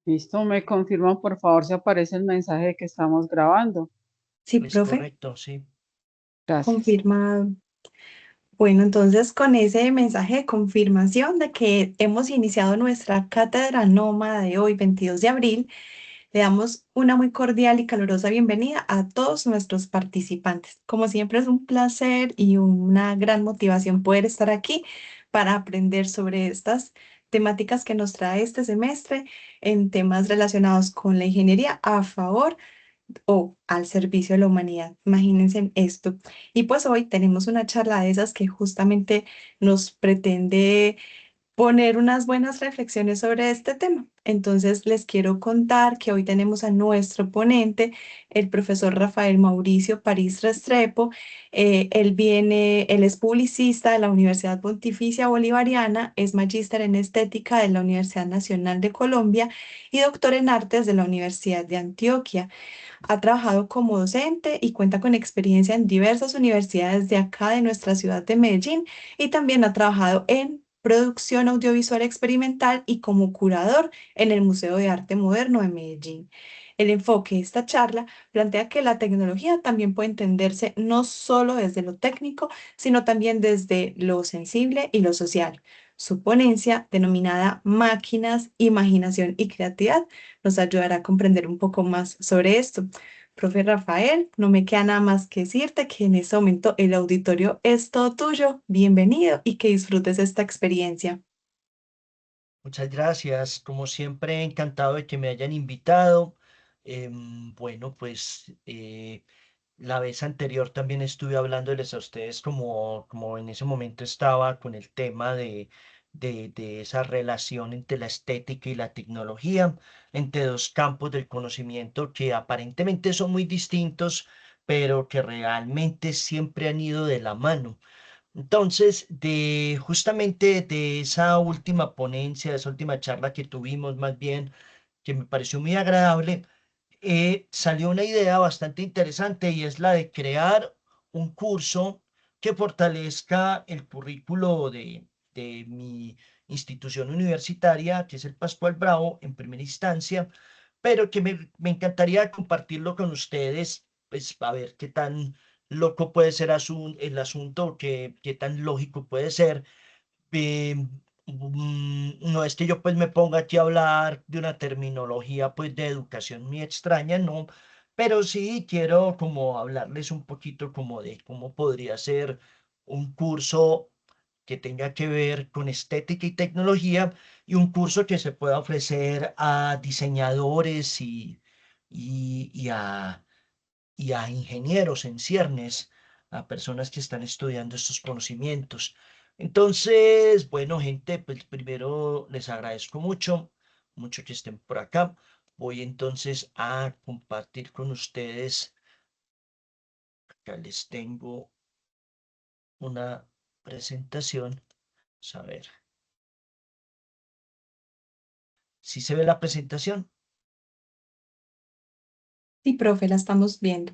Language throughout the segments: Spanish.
Listo, me confirman por favor si aparece el mensaje de que estamos grabando. Sí, Es profe, correcto, sí. Gracias. confirmado. Bueno, entonces con ese mensaje de confirmación de que hemos iniciado nuestra cátedra nómada de hoy, 22 de abril, le damos una muy cordial y calurosa bienvenida a todos nuestros participantes. Como siempre es un placer y una gran motivación poder estar aquí para aprender sobre estas temáticas que nos trae este semestre en temas relacionados con la ingeniería a favor o al servicio de la humanidad. Imagínense en esto. Y pues hoy tenemos una charla de esas que justamente nos pretende poner unas buenas reflexiones sobre este tema. Entonces, les quiero contar que hoy tenemos a nuestro ponente, el profesor Rafael Mauricio París Restrepo. Él es publicista de la Universidad Pontificia Bolivariana, es magíster en estética de la Universidad Nacional de Colombia y doctor en artes de la Universidad de Antioquia. Ha trabajado como docente y cuenta con experiencia en diversas universidades de acá, de nuestra ciudad de Medellín, y también ha trabajado en producción audiovisual experimental y como curador en el Museo de Arte Moderno de Medellín. El enfoque de esta charla plantea que la tecnología también puede entenderse no solo desde lo técnico, sino también desde lo sensible y lo social. Su ponencia, denominada Máquinas, Imaginación y Creatividad, nos ayudará a comprender un poco más sobre esto. Profe Rafael, no me queda nada más que decirte que en este momento el auditorio es todo tuyo. Bienvenido y que disfrutes esta experiencia. Muchas gracias. Como siempre, encantado de que me hayan invitado. Bueno, pues la vez anterior también estuve hablándoles a ustedes como en ese momento estaba con el tema de esa relación entre la estética y la tecnología, entre dos campos del conocimiento que aparentemente son muy distintos, pero que realmente siempre han ido de la mano. Entonces, justamente de esa última ponencia, de esa última charla que tuvimos, más bien, que me pareció muy agradable, salió una idea bastante interesante y es la de crear un curso que fortalezca el currículo de mi institución universitaria, que es el Pascual Bravo, en primera instancia, pero que me encantaría compartirlo con ustedes, pues a ver qué tan loco puede ser el asunto, qué tan lógico puede ser. eh, no es que yo pues me ponga aquí a hablar de una terminología pues de educación muy extraña, no, pero sí quiero como hablarles un poquito como de cómo podría ser un curso que tenga que ver con estética y tecnología y un curso que se pueda ofrecer a diseñadores y y a ingenieros en ciernes, a personas que están estudiando estos conocimientos. Entonces, bueno, gente, pues primero les agradezco mucho que estén por acá. Voy entonces a compartir con ustedes. Acá les tengo una presentación. Vamos a ver si se ve la presentación. Sí, profe, la estamos viendo.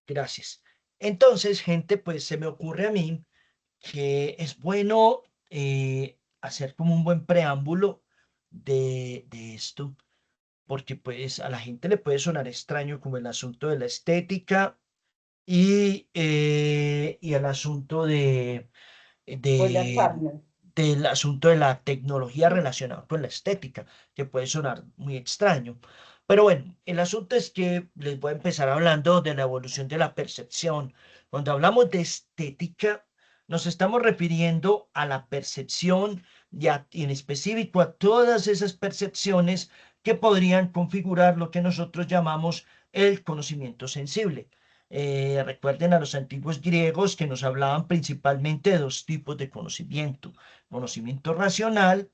Gracias. Entonces, gente, pues se me ocurre a mí que es bueno hacer como un buen preámbulo de esto, porque pues a la gente le puede sonar extraño como el asunto de la estética y el asunto Huele a de, carne. del asunto de la tecnología relacionada con la estética, que puede sonar muy extraño. Pero bueno, el asunto es que les voy a empezar hablando de la evolución de la percepción. Cuando hablamos de estética, nos estamos refiriendo a la percepción y en específico a todas esas percepciones que podrían configurar lo que nosotros llamamos el conocimiento sensible. Recuerden a los antiguos griegos que nos hablaban principalmente de dos tipos de conocimiento, conocimiento racional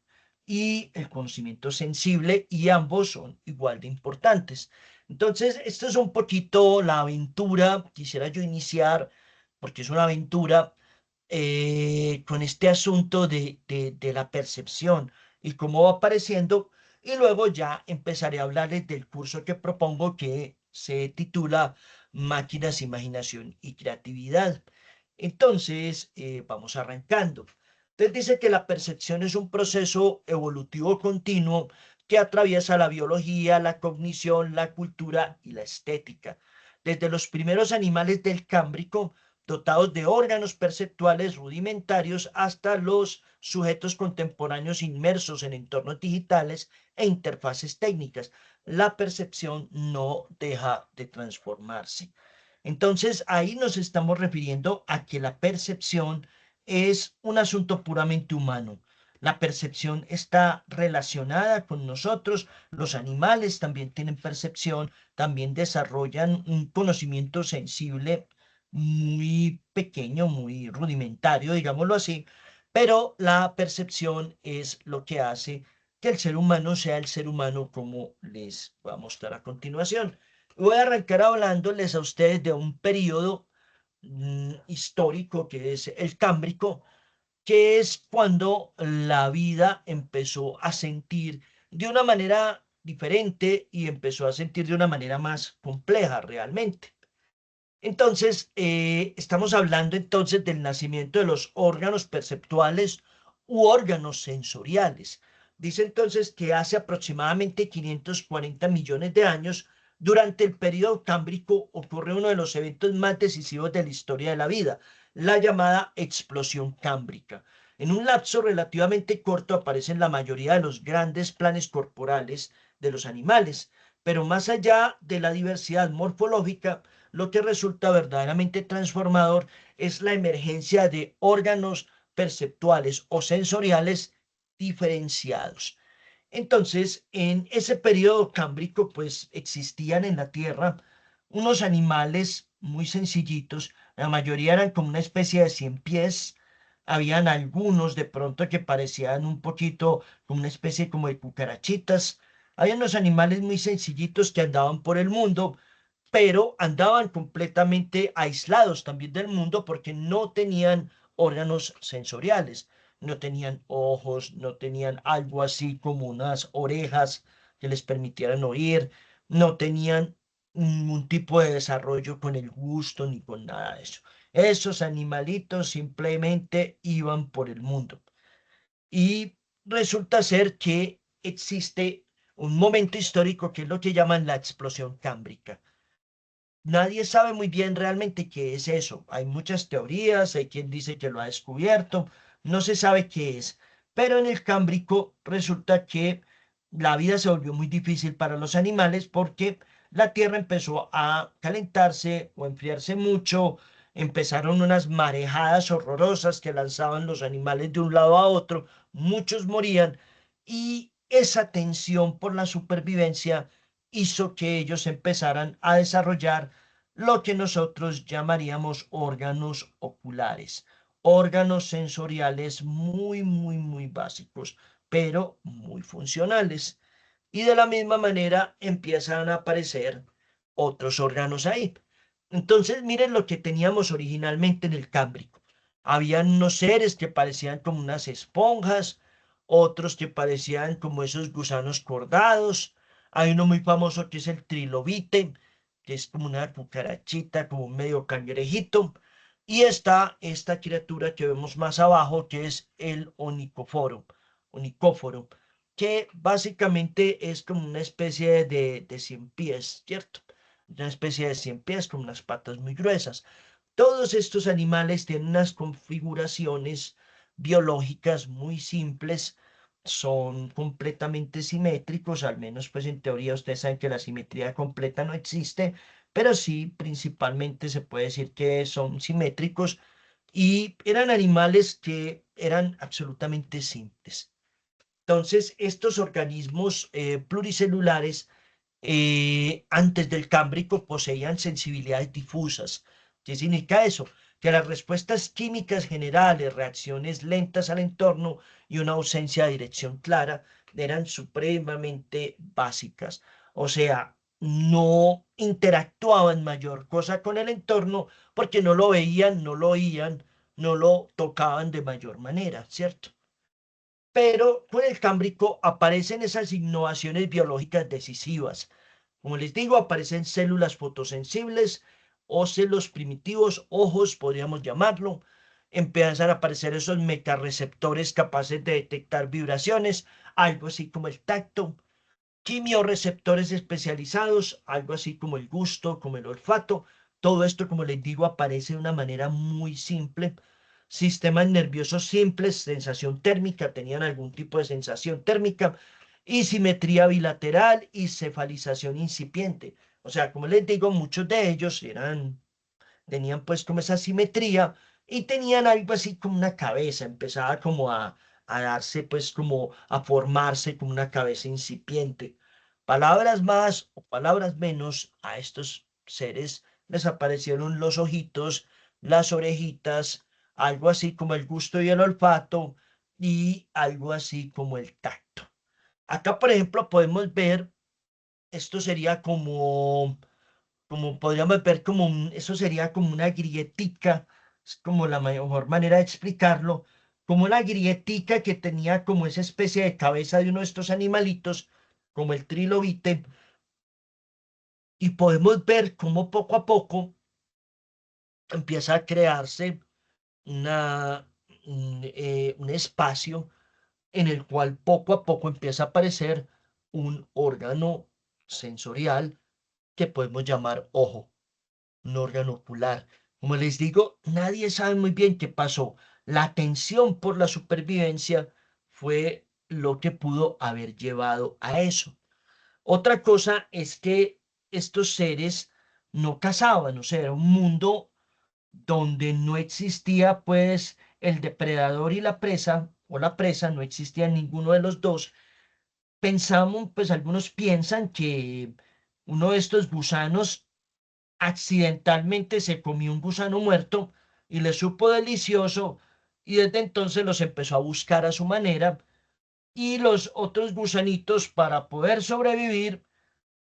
y el conocimiento sensible, y ambos son igual de importantes. Entonces, esto es un poquito la aventura, quisiera yo iniciar, porque es una aventura con este asunto de la percepción y cómo va apareciendo, y luego ya empezaré a hablarles del curso que propongo que se titula Máquinas, Imaginación y Creatividad. Entonces, vamos arrancando. Entonces dice que la percepción es un proceso evolutivo continuo que atraviesa la biología, la cognición, la cultura y la estética. Desde los primeros animales del Cámbrico, dotados de órganos perceptuales rudimentarios, hasta los sujetos contemporáneos inmersos en entornos digitales e interfaces técnicas. La percepción no deja de transformarse. Entonces, ahí nos estamos refiriendo a que la percepción es un asunto puramente humano. La percepción está relacionada con nosotros. Los animales también tienen percepción, también desarrollan un conocimiento sensible muy pequeño, muy rudimentario, digámoslo así, pero la percepción es lo que hace que el ser humano sea el ser humano como les voy a mostrar a continuación. Voy a arrancar hablándoles a ustedes de un periodo histórico que es el Cámbrico, que es cuando la vida empezó a sentir de una manera diferente y empezó a sentir de una manera más compleja realmente. Entonces, estamos hablando entonces del nacimiento de los órganos perceptuales u órganos sensoriales. Dice entonces que hace aproximadamente 540 millones de años, durante el período cámbrico, ocurre uno de los eventos más decisivos de la historia de la vida, la llamada explosión cámbrica. En un lapso relativamente corto aparecen la mayoría de los grandes planes corporales de los animales, pero más allá de la diversidad morfológica, lo que resulta verdaderamente transformador es la emergencia de órganos perceptuales o sensoriales diferenciados. Entonces, en ese periodo cámbrico, pues existían en la Tierra unos animales muy sencillitos. La mayoría eran como una especie de 100 pies. Habían algunos de pronto que parecían un poquito como una especie como de cucarachitas. Habían unos animales muy sencillitos que andaban por el mundo, pero andaban completamente aislados también del mundo porque no tenían órganos sensoriales, no tenían ojos, no tenían algo así como unas orejas que les permitieran oír, no tenían ningún tipo de desarrollo con el gusto ni con nada de eso. Esos animalitos simplemente iban por el mundo. Y resulta ser que existe un momento histórico que es lo que llaman la explosión cámbrica. Nadie sabe muy bien realmente qué es eso. Hay muchas teorías, hay quien dice que lo ha descubierto, no se sabe qué es. Pero en el Cámbrico resulta que la vida se volvió muy difícil para los animales porque la Tierra empezó a calentarse o enfriarse mucho, empezaron unas marejadas horrorosas que lanzaban los animales de un lado a otro, muchos morían y esa tensión por la supervivencia hizo que ellos empezaran a desarrollar lo que nosotros llamaríamos órganos oculares, órganos sensoriales muy básicos, pero muy funcionales. Y de la misma manera empiezan a aparecer otros órganos ahí. Entonces, miren lo que teníamos originalmente en el Cámbrico. Habían unos seres que parecían como unas esponjas, otros que parecían como esos gusanos cordados. Hay uno muy famoso que es el trilobite, que es como una cucarachita, como un medio cangrejito. Y está esta criatura que vemos más abajo, que es el onicóforo, que básicamente es como una especie de 100 pies, ¿cierto? Una especie de 100 pies con unas patas muy gruesas. Todos estos animales tienen unas configuraciones biológicas muy simples, son completamente simétricos, al menos pues en teoría ustedes saben que la simetría completa no existe, pero sí principalmente se puede decir que son simétricos y eran animales que eran absolutamente simples. Entonces, estos organismos pluricelulares antes del Cámbrico poseían sensibilidades difusas. ¿Qué significa eso? Que las respuestas químicas generales, reacciones lentas al entorno y una ausencia de dirección clara eran supremamente básicas. O sea, no interactuaban mayor cosa con el entorno porque no lo veían, no lo oían, no lo tocaban de mayor manera, ¿cierto? Pero con el Cámbrico aparecen esas innovaciones biológicas decisivas. Como les digo, aparecen células fotosensibles, óselos primitivos, ojos, podríamos llamarlo. Empiezan a aparecer esos metarreceptores capaces de detectar vibraciones, algo así como el tacto. quimiorreceptores especializados, algo así como el gusto, como el olfato. Todo esto, como les digo, aparece de una manera muy simple. Sistemas nerviosos simples, sensación térmica, tenían algún tipo de sensación térmica, y simetría bilateral y cefalización incipiente. O sea, como les digo, muchos de ellos tenían pues como esa simetría y tenían algo así como una cabeza, empezaba como a darse pues como a formarse como una cabeza incipiente. Palabras más o palabras menos, a estos seres les aparecieron los ojitos, las orejitas, algo así como el gusto y el olfato y algo así como el tacto. Acá, por ejemplo, podemos ver, esto sería como podríamos ver eso sería como una grietica, es como la mejor manera de explicarlo, como una grietica que tenía como esa especie de cabeza de uno de estos animalitos, como el trilobite, y podemos ver cómo poco a poco empieza a crearse un espacio en el cual poco a poco empieza a aparecer un órgano sensorial que podemos llamar ojo, un órgano ocular. Como les digo, nadie sabe muy bien qué pasó. La tensión por la supervivencia fue lo que pudo haber llevado a eso. Otra cosa es que estos seres no cazaban, o sea, era un mundo donde no existía pues el depredador y la presa, o la presa, no existía ninguno de los dos. Pensamos, pues algunos piensan que uno de estos gusanos accidentalmente se comió un gusano muerto y le supo delicioso, y desde entonces los empezó a buscar a su manera, y los otros gusanitos, para poder sobrevivir,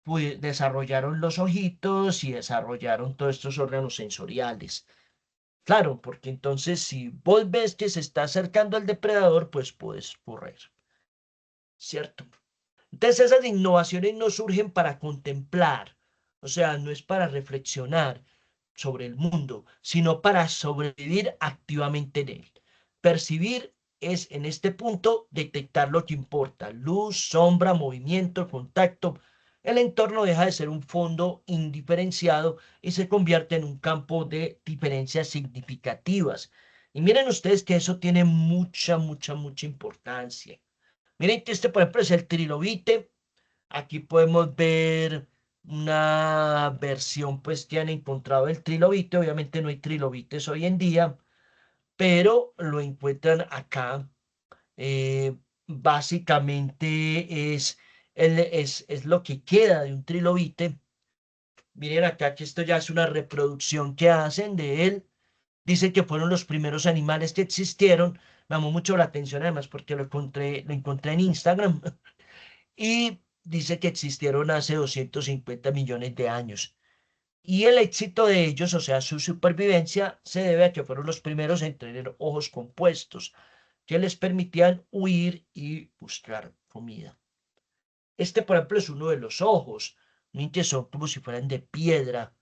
pues desarrollaron los ojitos y desarrollaron todos estos órganos sensoriales. Claro, porque entonces si vos ves que se está acercando al depredador, pues puedes correr, ¿cierto? Entonces esas innovaciones no surgen para contemplar, o sea, no es para reflexionar sobre el mundo, sino para sobrevivir activamente en él. Percibir es en este punto detectar lo que importa: luz, sombra, movimiento, contacto. El entorno deja de ser un fondo indiferenciado y se convierte en un campo de diferencias significativas. Y miren ustedes que eso tiene mucha, mucha, mucha importancia. Miren que este, por ejemplo, es el trilobite. Aquí podemos ver una versión, pues, que han encontrado del trilobite. Obviamente no hay trilobites hoy en día, pero lo encuentran acá. Eh, Básicamente es lo que queda de un trilobite. Miren acá que esto ya es una reproducción que hacen de él. Dicen que fueron los primeros animales que existieron. Me llamó mucho la atención además porque lo encontré en Instagram. Y dice que existieron hace 250 millones de años. Y el éxito de ellos, o sea, su supervivencia, se debe a que fueron los primeros en tener ojos compuestos que les permitían huir y buscar comida. Este, por ejemplo, es uno de los ojos, miren que son como si fueran de piedra.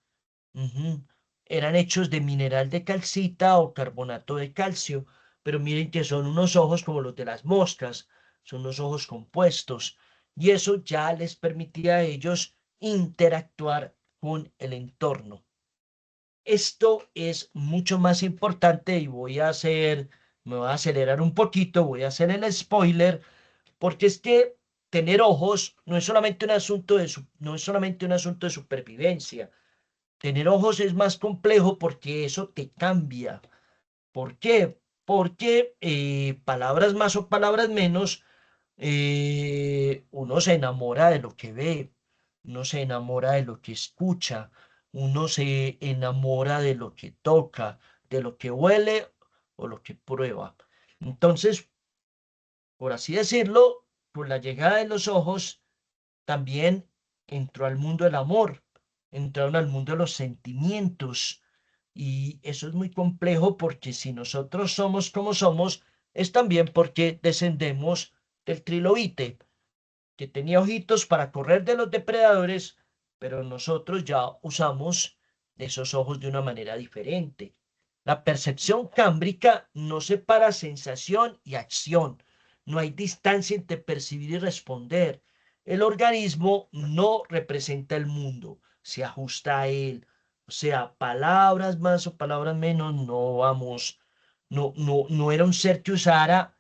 Ujú. Eran hechos de mineral de calcita o carbonato de calcio, pero miren que son unos ojos como los de las moscas, son unos ojos compuestos, y eso ya les permitía a ellos interactuar con el entorno. Esto es mucho más importante y me voy a acelerar un poquito, voy a hacer el spoiler, porque es que tener ojos no es solamente un asunto no es solamente un asunto de supervivencia. Tener ojos es más complejo porque eso te cambia. ¿Por qué? Porque palabras más o palabras menos, uno se enamora de lo que ve, uno se enamora de lo que escucha, uno se enamora de lo que toca, de lo que huele o lo que prueba. Entonces, por así decirlo, por la llegada de los ojos, también entró al mundo del amor, entraron al mundo de los sentimientos. Y eso es muy complejo porque si nosotros somos como somos, es también porque descendemos del trilobite, que tenía ojitos para correr de los depredadores, pero nosotros ya usamos esos ojos de una manera diferente. La percepción cámbrica no separa sensación y acción. No hay distancia entre percibir y responder. el organismo no representa el mundo, se ajusta a él. O sea, palabras más o palabras menos, no vamos, no era un ser que usara,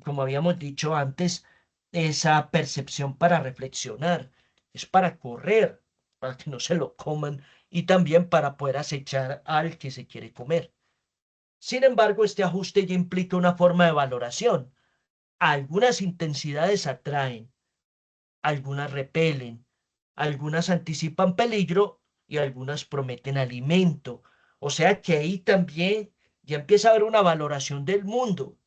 como habíamos dicho antes, esa percepción para reflexionar, es para correr, para que no se lo coman y también para poder acechar al que se quiere comer. Sin embargo, este ajuste ya implica una forma de valoración. Algunas intensidades atraen, algunas repelen, algunas anticipan peligro y algunas prometen alimento. O sea que ahí también ya empieza a haber una valoración del mundo,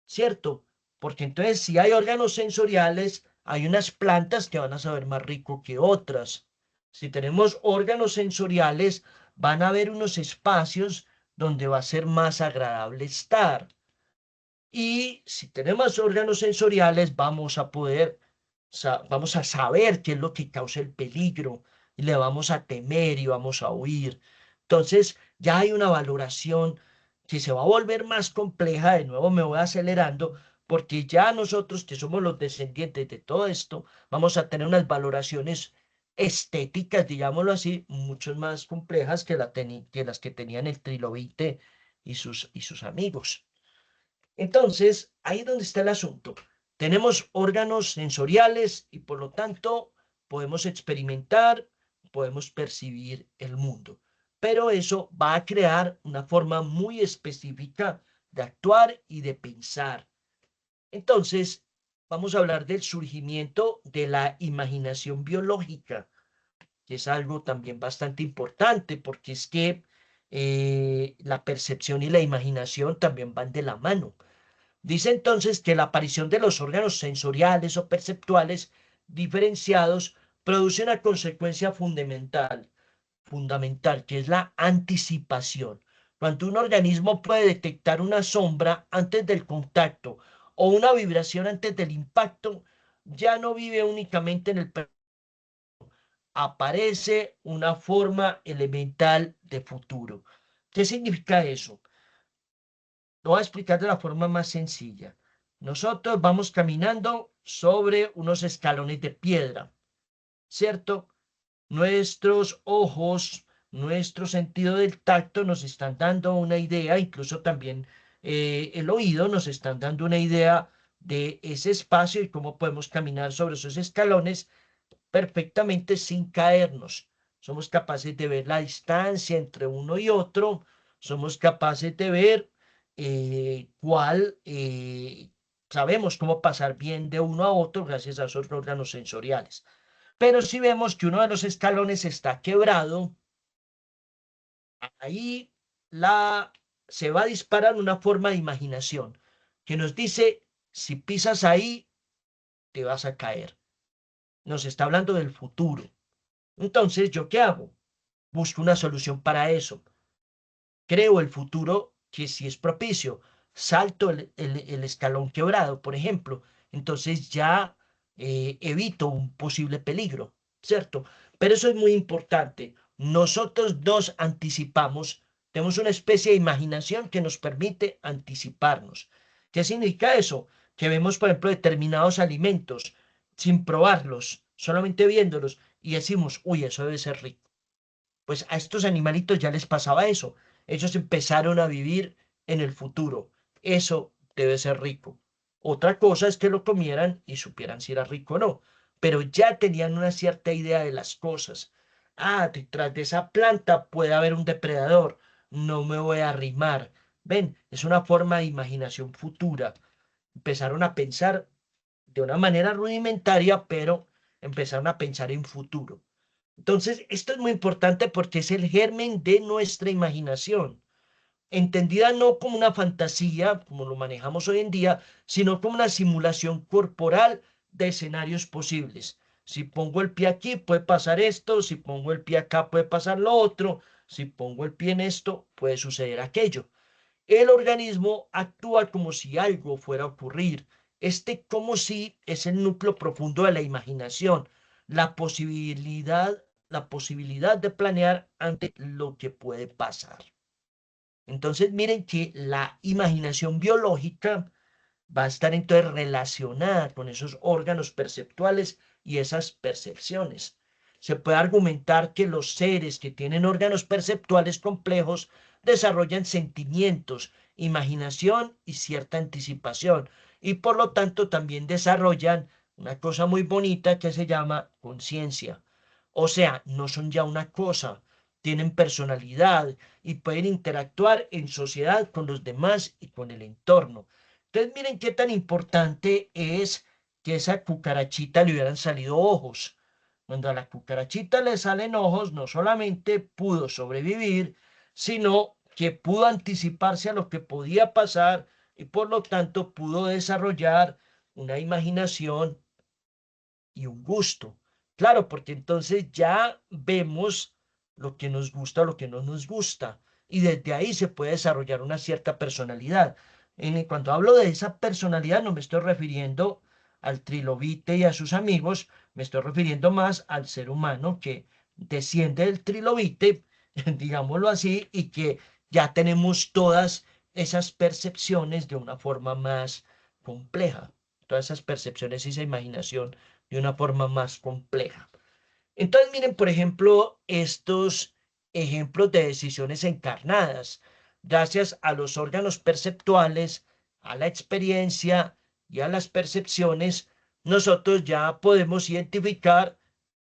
¿cierto? Porque entonces si hay órganos sensoriales, hay unas plantas que van a saber más rico que otras. Si tenemos órganos sensoriales, van a haber unos espacios donde va a ser más agradable estar. Y si tenemos órganos sensoriales, vamos a saber qué es lo que causa el peligro y le vamos a temer y vamos a huir. Entonces, ya hay una valoración que se va a volver más compleja. De nuevo me voy acelerando porque ya nosotros que somos los descendientes de todo esto, vamos a tener unas valoraciones estéticas, digámoslo así, mucho más complejas que las que tenían el trilobite y sus amigos. Entonces, ahí es donde está el asunto. Tenemos órganos sensoriales y por lo tanto podemos experimentar, podemos percibir el mundo. Pero eso va a crear una forma muy específica de actuar y de pensar. Entonces, vamos a hablar del surgimiento de la imaginación biológica, que es algo también bastante importante porque es que la percepción y la imaginación también van de la mano. Dice entonces que la aparición de los órganos sensoriales o perceptuales diferenciados produce una consecuencia fundamental, que es la anticipación. Cuando un organismo puede detectar una sombra antes del contacto o una vibración antes del impacto, ya no vive únicamente en el aparece una forma elemental de futuro. ¿Qué significa eso? Lo voy a explicar de la forma más sencilla. Nosotros vamos caminando sobre unos escalones de piedra, ¿cierto? Nuestros ojos, nuestro sentido del tacto nos están dando una idea, incluso también el oído nos están dando una idea de ese espacio y cómo podemos caminar sobre esos escalones perfectamente sin caernos. Somos capaces de ver la distancia entre uno y otro, somos capaces de ver sabemos cómo pasar bien de uno a otro gracias a esos órganos sensoriales. Pero si vemos que uno de los escalones está quebrado, ahí la, se va a disparar una forma de imaginación que nos dice, si pisas ahí, te vas a caer. Nos está hablando del futuro. Entonces, ¿yo qué hago? Busco una solución para eso. Creo el futuro que si es propicio. Salto el escalón quebrado, por ejemplo. Entonces ya evito un posible peligro, ¿cierto? Pero eso es muy importante. Nosotros nos anticipamos, tenemos una especie de imaginación que nos permite anticiparnos. ¿Qué significa eso? Que vemos, por ejemplo, determinados alimentos sin probarlos, solamente viéndolos y decimos, uy, eso debe ser rico. Pues a estos animalitos ya les pasaba eso. Ellos empezaron a vivir en el futuro. Eso debe ser rico. Otra cosa es que lo comieran y supieran si era rico o no, pero ya tenían una cierta idea de las cosas. Ah, detrás de esa planta puede haber un depredador. No me voy a arrimar. Ven, es una forma de imaginación futura. Empezaron a pensar de una manera rudimentaria, pero empezaron a pensar en futuro. Entonces, esto es muy importante porque es el germen de nuestra imaginación, entendida no como una fantasía, como lo manejamos hoy en día, sino como una simulación corporal de escenarios posibles. Si pongo el pie aquí, puede pasar esto, si pongo el pie acá, puede pasar lo otro, si pongo el pie en esto, puede suceder aquello. El organismo actúa como si algo fuera a ocurrir. Este como si es el núcleo profundo de la imaginación, la posibilidad de planear ante lo que puede pasar. Entonces, miren que la imaginación biológica va a estar entonces relacionada con esos órganos perceptuales y esas percepciones. Se puede argumentar que los seres que tienen órganos perceptuales complejos desarrollan sentimientos, imaginación y cierta anticipación, y por lo tanto también desarrollan una cosa muy bonita que se llama conciencia. O sea, no son ya una cosa, tienen personalidad y pueden interactuar en sociedad con los demás y con el entorno. Entonces, miren qué tan importante es que esa cucarachita le hubieran salido ojos. Cuando a la cucarachita le salen ojos, no solamente pudo sobrevivir, sino que pudo anticiparse a lo que podía pasar y por lo tanto pudo desarrollar una imaginación y un gusto. Claro, porque entonces ya vemos lo que nos gusta, lo que no nos gusta. Y desde ahí se puede desarrollar una cierta personalidad. Cuando hablo de esa personalidad, no me estoy refiriendo al trilobite y a sus amigos, me estoy refiriendo más al ser humano que desciende del trilobite, digámoslo así, y que ya tenemos todas esas percepciones de una forma más compleja, todas esas percepciones y esa imaginación de una forma más compleja. Entonces, miren, por ejemplo, estos ejemplos de decisiones encarnadas. Gracias a los órganos perceptuales, a la experiencia y a las percepciones, nosotros ya podemos identificar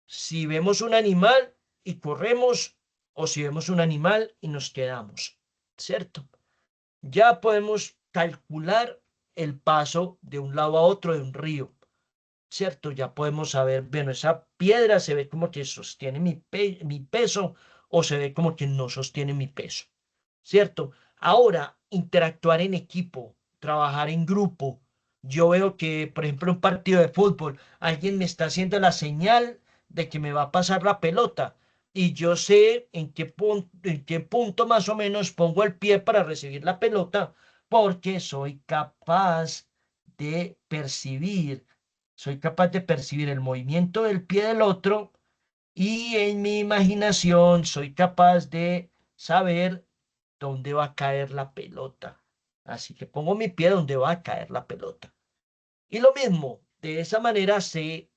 si vemos un animal y corremos o si vemos un animal y nos quedamos, ¿cierto? Ya podemos calcular el paso de un lado a otro de un río. ¿Cierto? Ya podemos saber, bueno, esa piedra se ve como que sostiene mi peso o se ve como que no sostiene mi peso, ¿cierto? Ahora, interactuar en equipo, trabajar en grupo. Yo veo que, por ejemplo, en un partido de fútbol, alguien me está haciendo la señal de que me va a pasar la pelota y yo sé en qué punto más o menos pongo el pie para recibir la pelota porque soy capaz de percibir el movimiento del pie del otro y en mi imaginación soy capaz de saber dónde va a caer la pelota. Así que pongo mi pie donde va a caer la pelota. Y lo mismo, de esa manera sé,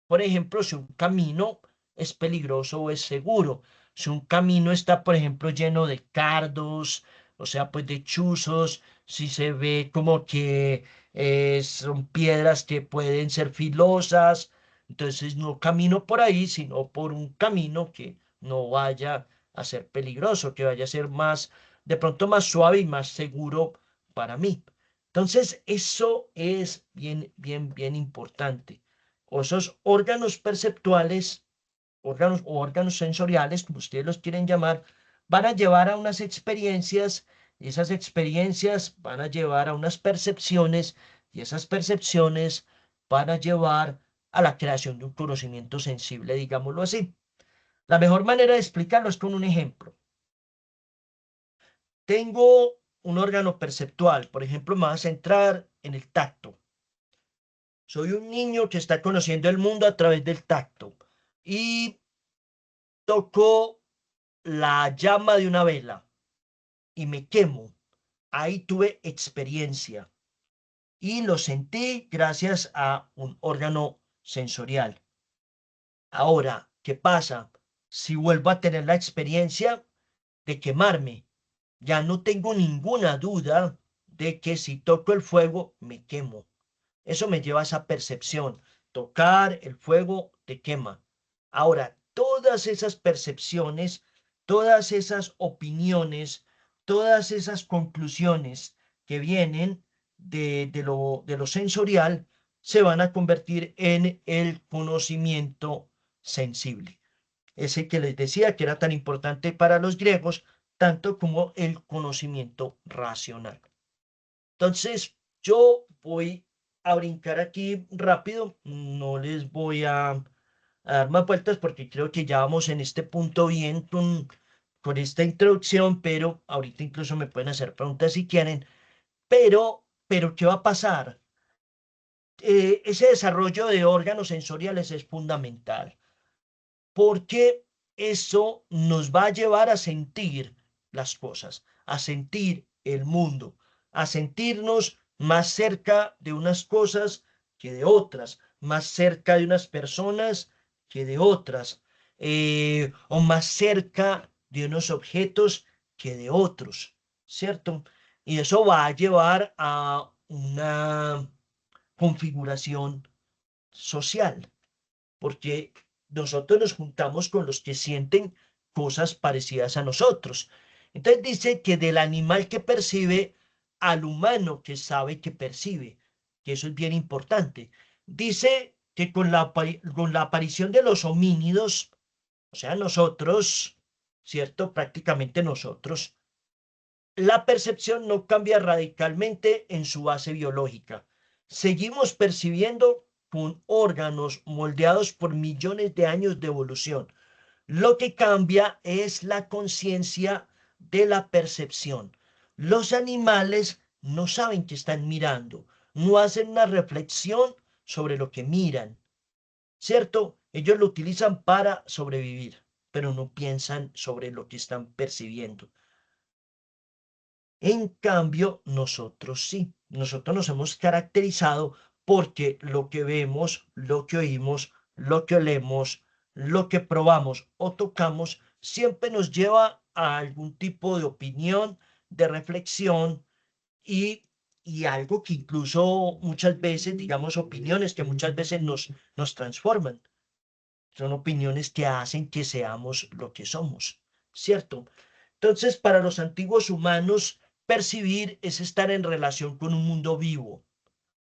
por ejemplo, si un camino es peligroso o es seguro. Si un camino está, por ejemplo, lleno de cardos, o sea, pues de chuzos, si se ve como que son piedras que pueden ser filosas, entonces no camino por ahí, sino por un camino que no vaya a ser peligroso, que vaya a ser más, de pronto más suave y más seguro para mí. Entonces, eso es bien, bien, bien importante o esos órganos perceptuales, órganos o órganos sensoriales, como ustedes los quieren llamar, van a llevar a unas experiencias y esas experiencias van a llevar a unas percepciones y esas percepciones van a llevar a la creación de un conocimiento sensible, digámoslo así. La mejor manera de explicarlo es con un ejemplo. Tengo un órgano perceptual, por ejemplo, me voy a centrar en el tacto. Soy un niño que está conociendo el mundo a través del tacto y toco la llama de una vela y me quemo. Ahí tuve experiencia y lo sentí gracias a un órgano sensorial. Ahora, ¿qué pasa? Si vuelvo a tener la experiencia de quemarme, ya no tengo ninguna duda de que si toco el fuego me quemo. Eso me lleva a esa percepción. Tocar el fuego te quema. Ahora, todas esas percepciones, todas esas opiniones, todas esas conclusiones que vienen de lo sensorial, se van a convertir en el conocimiento sensible. Ese que les decía que era tan importante para los griegos, tanto como el conocimiento racional. Entonces, yo voy a brincar aquí rápido, no les voy a dar más vueltas porque creo que ya vamos en este punto bien con esta introducción, pero ahorita incluso me pueden hacer preguntas si quieren. Pero, ¿qué va a pasar? Ese desarrollo de órganos sensoriales es fundamental porque eso nos va a llevar a sentir las cosas, a sentir el mundo, a sentirnos más cerca de unas cosas que de otras, más cerca de unas personas que de otras, o más cerca de unos objetos que de otros, ¿cierto? Y eso va a llevar a una configuración social, porque nosotros nos juntamos con los que sienten cosas parecidas a nosotros. Entonces dice que del animal que percibe al humano que sabe que percibe, que eso es bien importante. Dice que con la aparición de los homínidos, o sea, nosotros, ¿cierto? Prácticamente nosotros, la percepción no cambia radicalmente en su base biológica. Seguimos percibiendo con órganos moldeados por millones de años de evolución. Lo que cambia es la conciencia de la percepción. Los animales no saben que están mirando, no hacen una reflexión sobre lo que miran, ¿cierto? Ellos lo utilizan para sobrevivir, pero no piensan sobre lo que están percibiendo. En cambio, nosotros sí, nosotros nos hemos caracterizado porque lo que vemos, lo que oímos, lo que olemos, lo que probamos o tocamos, siempre nos lleva a algún tipo de opinión, de reflexión y, y algo que incluso muchas veces, digamos, opiniones que muchas veces nos transforman. Son opiniones que hacen que seamos lo que somos, ¿cierto? Entonces, para los antiguos humanos, percibir es estar en relación con un mundo vivo.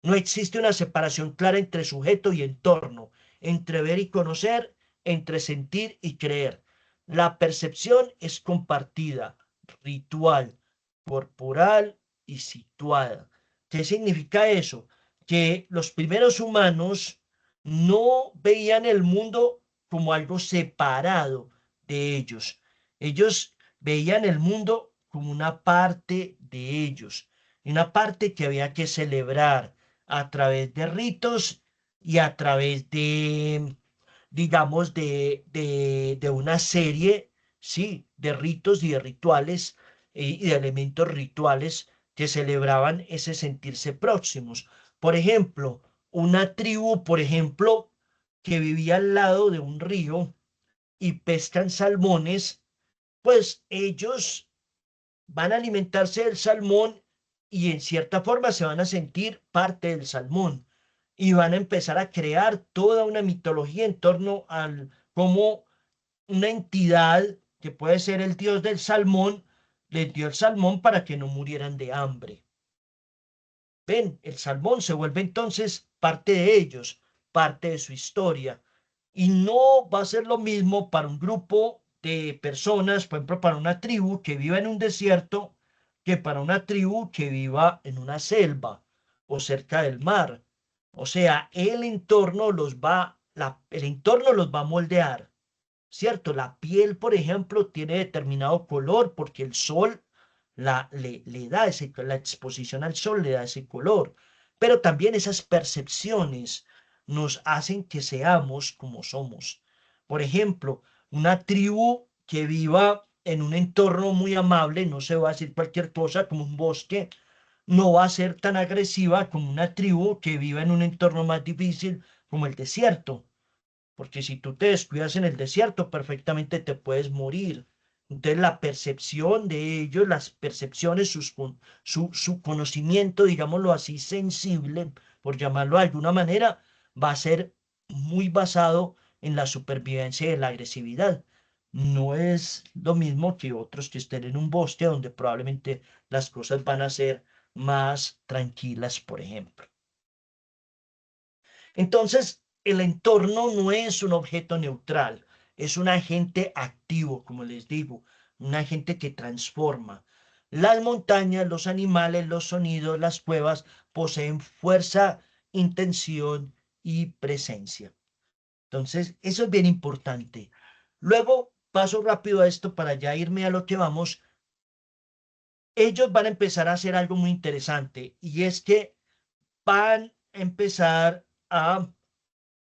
No existe una separación clara entre sujeto y entorno, entre ver y conocer, entre sentir y creer. La percepción es compartida, ritual, corporal y situada. ¿Qué significa eso? Que los primeros humanos no veían el mundo como algo separado de ellos. Ellos veían el mundo como una parte de ellos, una parte que había que celebrar a través de ritos y a través de, digamos, de una serie, sí, de ritos y de rituales y de elementos rituales que celebraban ese sentirse próximos. Por ejemplo, una tribu, por ejemplo, que vivía al lado de un río y pescan salmones, pues ellos van a alimentarse del salmón y en cierta forma se van a sentir parte del salmón y van a empezar a crear toda una mitología en torno al cómo una entidad que puede ser el dios del salmón les dio el salmón para que no murieran de hambre. Ven, el salmón se vuelve entonces parte de ellos, parte de su historia. Y no va a ser lo mismo para un grupo de personas, por ejemplo, para una tribu que viva en un desierto, que para una tribu que viva en una selva o cerca del mar. O sea, el entorno los va a moldear, ¿cierto? La piel, por ejemplo, tiene determinado color porque el sol le da la exposición al sol le da ese color, pero también esas percepciones nos hacen que seamos como somos. Por ejemplo, una tribu que viva en un entorno muy amable, no se va a decir cualquier cosa, como un bosque, no va a ser tan agresiva como una tribu que viva en un entorno más difícil como el desierto. Porque si tú te descuidas en el desierto, perfectamente te puedes morir. Entonces la percepción de ellos, las percepciones, su conocimiento, digámoslo así, sensible, por llamarlo de alguna manera, va a ser muy basado en la supervivencia y en la agresividad. No es lo mismo que otros que estén en un bosque donde probablemente las cosas van a ser más tranquilas, por ejemplo. Entonces, el entorno no es un objeto neutral, es un agente activo, como les digo, un agente que transforma. Las montañas, los animales, los sonidos, las cuevas poseen fuerza, intención y presencia. Entonces, eso es bien importante. Luego, paso rápido a esto para ya irme a lo que vamos. Ellos van a empezar a hacer algo muy interesante y es que van a empezar a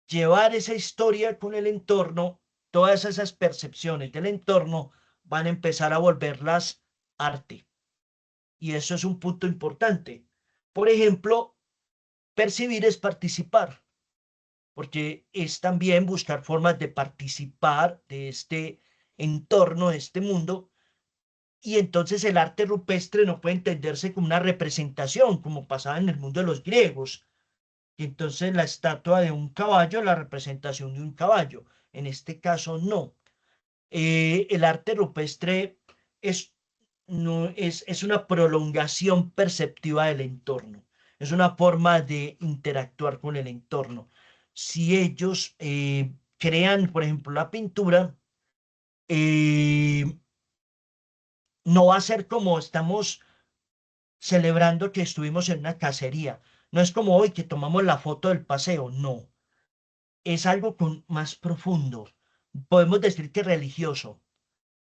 llevar esa historia con el entorno, todas esas percepciones del entorno van a empezar a volverlas arte. Y eso es un punto importante, Por ejemplo, percibir es participar, porque es también buscar formas de participar de este entorno, de este mundo. Y entonces el arte rupestre no puede entenderse como una representación, como pasaba en el mundo de los griegos. Y entonces la estatua de un caballo, la representación de un caballo. En este caso, no. El arte rupestre es, no, es una prolongación perceptiva del entorno. Es una forma de interactuar con el entorno. Si ellos crean, por ejemplo, la pintura, eh, no va a ser como estamos celebrando que estuvimos en una cacería. No es como hoy que tomamos la foto del paseo, no. Es algo más profundo. Podemos decir que religioso,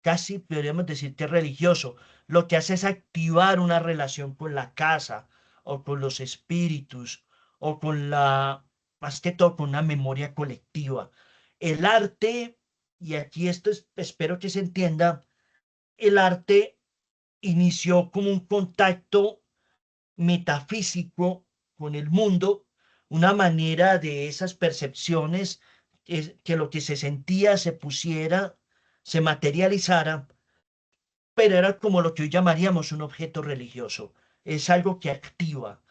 casi podríamos decir que religioso. Lo que hace es activar una relación con la casa o con los espíritus o con más que todo, con una memoria colectiva. El arte, y aquí esto espero que se entienda, el arte inició como un contacto metafísico con el mundo, una manera de esas percepciones, que lo que se sentía se pusiera, se materializara, pero era como lo que hoy llamaríamos un objeto religioso. Es algo que activa,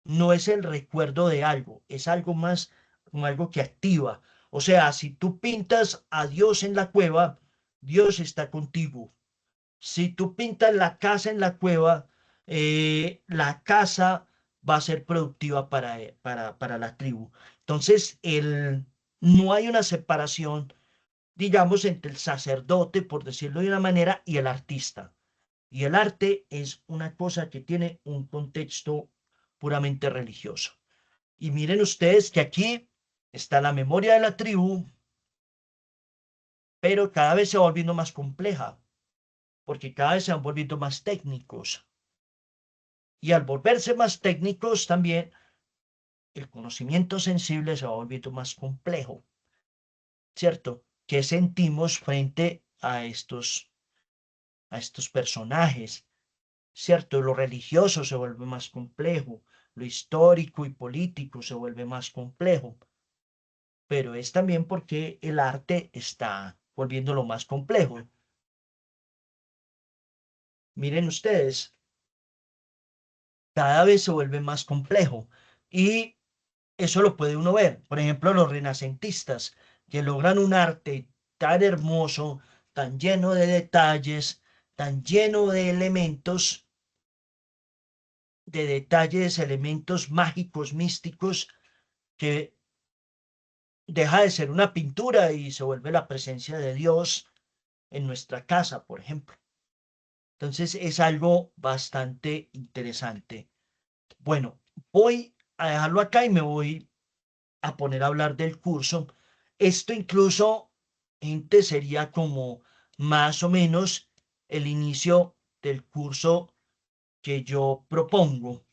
no es el recuerdo de algo, es algo más como algo que activa. O sea, si tú pintas a Dios en la cueva, Dios está contigo. Si tú pintas la casa en la cueva, la casa va a ser productiva para la tribu. Entonces, no hay una separación, digamos, entre el sacerdote, por decirlo de una manera, y el artista. Y el arte es una cosa que tiene un contexto puramente religioso. Y miren ustedes que aquí está la memoria de la tribu, pero cada vez se va volviendo más compleja, porque cada vez se van volviendo más técnicos. Y al volverse más técnicos también, el conocimiento sensible se va volviendo más complejo, ¿cierto? ¿Qué sentimos frente a estos personajes? ¿Cierto? Lo religioso se vuelve más complejo, lo histórico y político se vuelve más complejo, pero es también porque el arte está volviéndolo más complejo. Miren ustedes, cada vez se vuelve más complejo y eso lo puede uno ver. Por ejemplo, los renacentistas que logran un arte tan hermoso, tan lleno de detalles, tan lleno de detalles, elementos mágicos, místicos, que deja de ser una pintura y se vuelve la presencia de Dios en nuestra casa, por ejemplo. Entonces es algo bastante interesante. Bueno, voy a dejarlo acá y me voy a poner a hablar del curso. Esto incluso, gente, sería como más o menos el inicio del curso que yo propongo.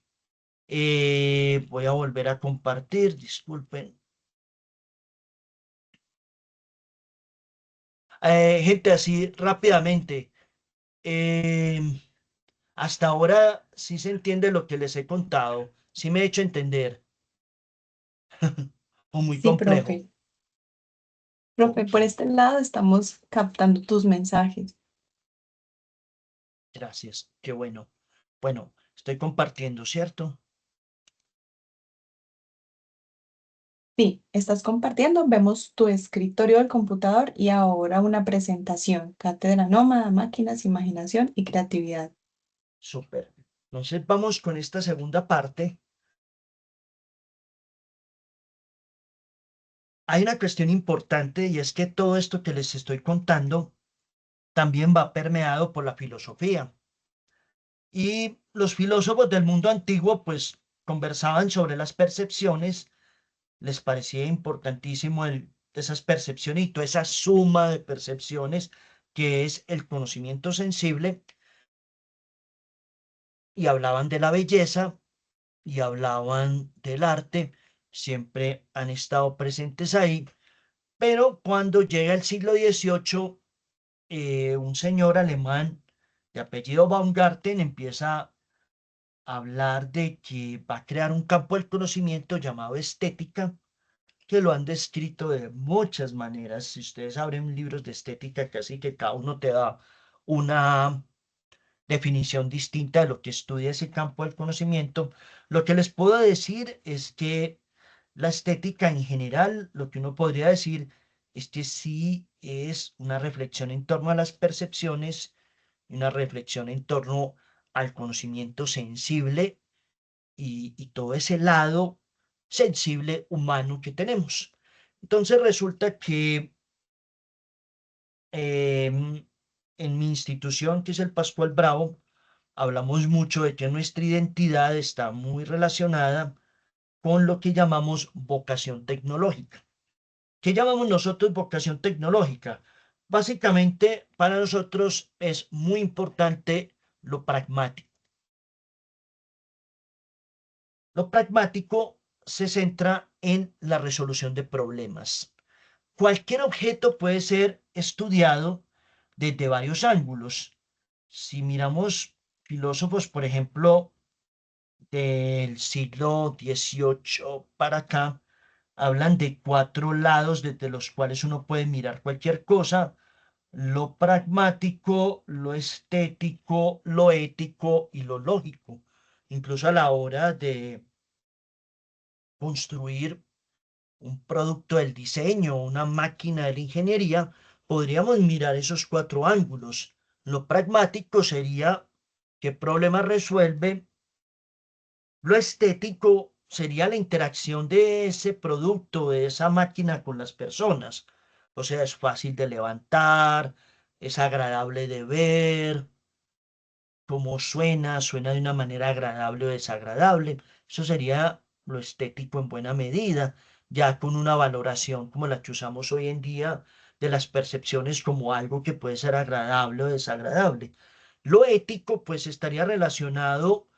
Voy a volver a compartir, disculpen. Gente, así rápidamente. eh, Hasta ahora sí se entiende lo que les he contado. Sí me he hecho entender. O muy Sí, complejo. profe. Profe, Ok, por este lado estamos captando tus mensajes. gracias. Qué bueno. Bueno, estoy compartiendo, ¿cierto? Sí, estás compartiendo, vemos tu escritorio del computador y ahora una presentación, Cátedra Nómada, Máquinas, Imaginación y Creatividad. Súper. Entonces vamos con esta segunda parte. Hay una cuestión importante y es que todo esto que les estoy contando también va permeado por la filosofía. Y los filósofos del mundo antiguo pues conversaban sobre las percepciones, les parecía importantísimo esas percepciones y toda esa suma de percepciones que es el conocimiento sensible, y hablaban de la belleza y hablaban del arte, siempre han estado presentes ahí, pero cuando llega el siglo XVIII, un señor alemán de apellido Baumgarten empieza hablar de que va a crear un campo del conocimiento llamado estética, que lo han descrito de muchas maneras. Si ustedes abren libros de estética, casi que cada uno te da una definición distinta de lo que estudia ese campo del conocimiento. Lo que les puedo decir es que la estética en general, lo que uno podría decir es que sí es una reflexión en torno a las percepciones y una reflexión en torno al conocimiento sensible y todo ese lado sensible humano que tenemos. Entonces resulta que en mi institución, que es el Pascual Bravo, hablamos mucho de que nuestra identidad está muy relacionada con lo que llamamos vocación tecnológica. ¿Qué llamamos nosotros vocación tecnológica? Básicamente, para nosotros es muy importante lo pragmático. Lo pragmático se centra en la resolución de problemas. Cualquier objeto puede ser estudiado desde varios ángulos. Si miramos filósofos, por ejemplo, del siglo XVIII para acá, hablan de cuatro lados desde los cuales uno puede mirar cualquier cosa: lo pragmático, lo estético, lo ético y lo lógico. Incluso a la hora de construir un producto del diseño, una máquina de la ingeniería, podríamos mirar esos cuatro ángulos. Lo pragmático sería qué problema resuelve. Lo estético sería la interacción de ese producto, de esa máquina con las personas. O sea, es fácil de levantar, es agradable de ver, cómo suena, suena de una manera agradable o desagradable. Eso sería lo estético en buena medida, ya con una valoración como la que usamos hoy en día de las percepciones como algo que puede ser agradable o desagradable. Lo ético, pues, estaría relacionado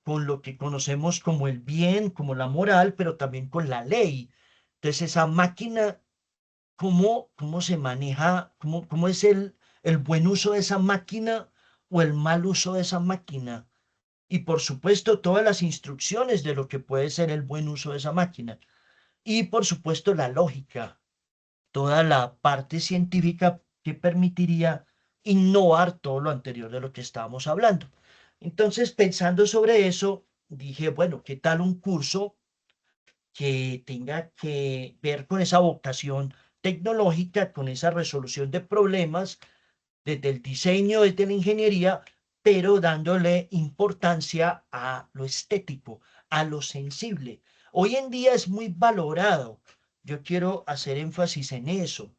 con lo que conocemos como el bien, como la moral, pero también con la ley. Entonces, esa máquina, ¿cómo se maneja? ¿Cómo es el buen uso de esa máquina o el mal uso de esa máquina? Y por supuesto, todas las instrucciones de lo que puede ser el buen uso de esa máquina. Y por supuesto, la lógica, toda la parte científica que permitiría innovar todo lo anterior de lo que estábamos hablando. Entonces, pensando sobre eso, dije, bueno, ¿qué tal un curso que tenga que ver con esa vocación tecnológica, con esa resolución de problemas, desde el diseño, desde la ingeniería, pero dándole importancia a lo estético, a lo sensible? Hoy en día es muy valorado. Yo quiero hacer énfasis en eso.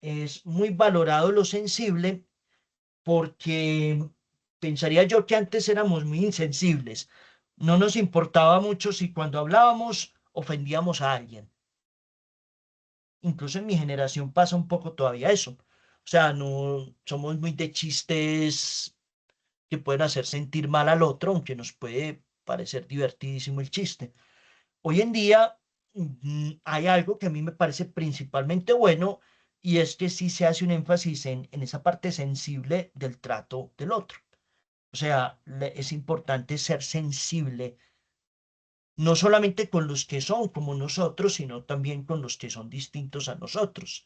Es muy valorado lo sensible porque pensaría yo que antes éramos muy insensibles. No nos importaba mucho si cuando hablábamos ofendíamos a alguien. Incluso en mi generación pasa un poco todavía eso. O sea, no somos muy de chistes que pueden hacer sentir mal al otro, aunque nos puede parecer divertidísimo el chiste. Hoy en día hay algo que a mí me parece principalmente bueno, y es que sí se hace un énfasis en esa parte sensible del trato del otro. O sea, es importante ser sensible, no solamente con los que son como nosotros, sino también con los que son distintos a nosotros.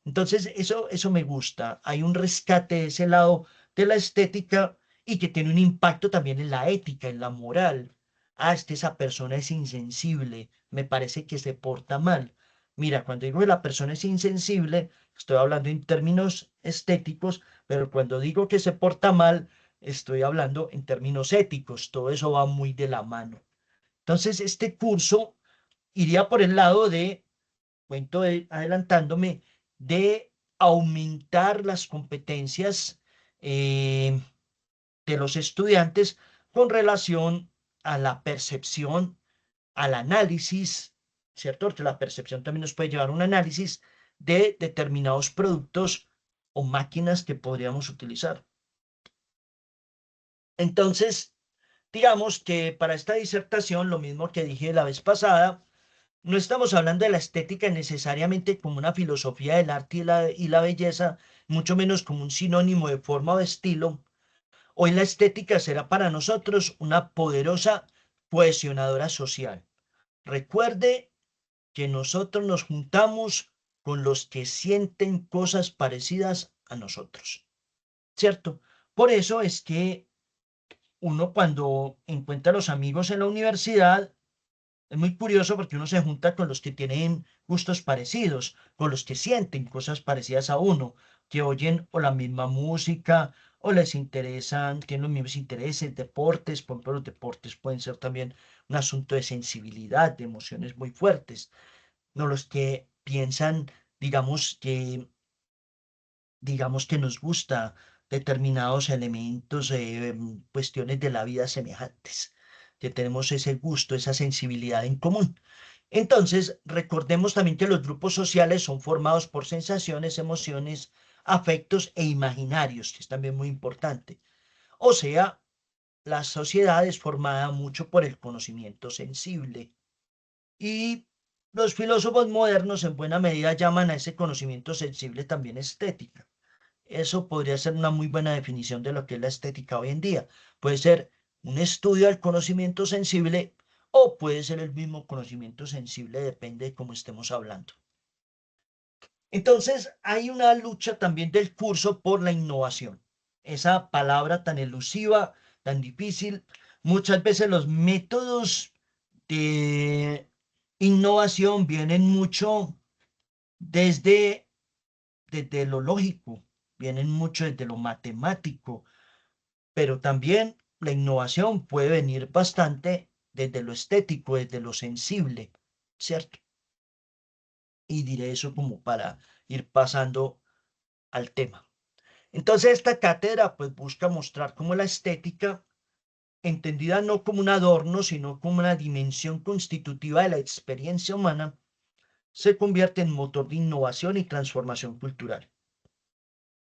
Entonces, eso me gusta. Hay un rescate de ese lado de la estética y que tiene un impacto también en la ética, en la moral. Ah, esa persona es insensible, me parece que se porta mal. Mira, cuando digo que la persona es insensible, estoy hablando en términos estéticos, pero cuando digo que se porta mal, estoy hablando en términos éticos. Todo eso va muy de la mano. Entonces, este curso iría por el lado de, adelantándome, de aumentar las competencias eh, de los estudiantes con relación a la percepción, al análisis, ¿cierto? Porque la percepción también nos puede llevar a un análisis de determinados productos o máquinas que podríamos utilizar. Entonces, digamos que para esta disertación, lo mismo que dije la vez pasada, no estamos hablando de la estética necesariamente como una filosofía del arte y la belleza, mucho menos como un sinónimo de forma o de estilo. Hoy la estética será para nosotros una poderosa cohesionadora social. Recuerde que nosotros nos juntamos con los que sienten cosas parecidas a nosotros, ¿cierto? Por eso es que uno cuando encuentra a los amigos en la universidad, es muy curioso porque uno se junta con los que tienen gustos parecidos, con los que sienten cosas parecidas a uno, que oyen o la misma música, o les interesan, tienen los mismos intereses, deportes. Por ejemplo, los deportes pueden ser también un asunto de sensibilidad, de emociones muy fuertes, no los que piensan, digamos que nos gusta determinados elementos, cuestiones de la vida semejantes, que tenemos ese gusto, esa sensibilidad en común. Entonces, recordemos también que los grupos sociales son formados por sensaciones, emociones, afectos e imaginarios, que es también muy importante. O sea, la sociedad es formada mucho por el conocimiento sensible. Y los filósofos modernos en buena medida llaman a ese conocimiento sensible también estética. Eso podría ser una muy buena definición de lo que es la estética hoy en día. Puede ser un estudio del conocimiento sensible o puede ser el mismo conocimiento sensible, depende de cómo estemos hablando. Entonces, hay una lucha también del curso por la innovación. Esa palabra tan elusiva, tan difícil. Muchas veces los métodos de innovación vienen mucho desde lo lógico, vienen mucho desde lo matemático, pero también la innovación puede venir bastante desde lo estético, desde lo sensible, ¿cierto? Y diré eso como para ir pasando al tema. Entonces esta cátedra pues busca mostrar cómo la estética, entendida no como un adorno, sino como una dimensión constitutiva de la experiencia humana, se convierte en motor de innovación y transformación cultural.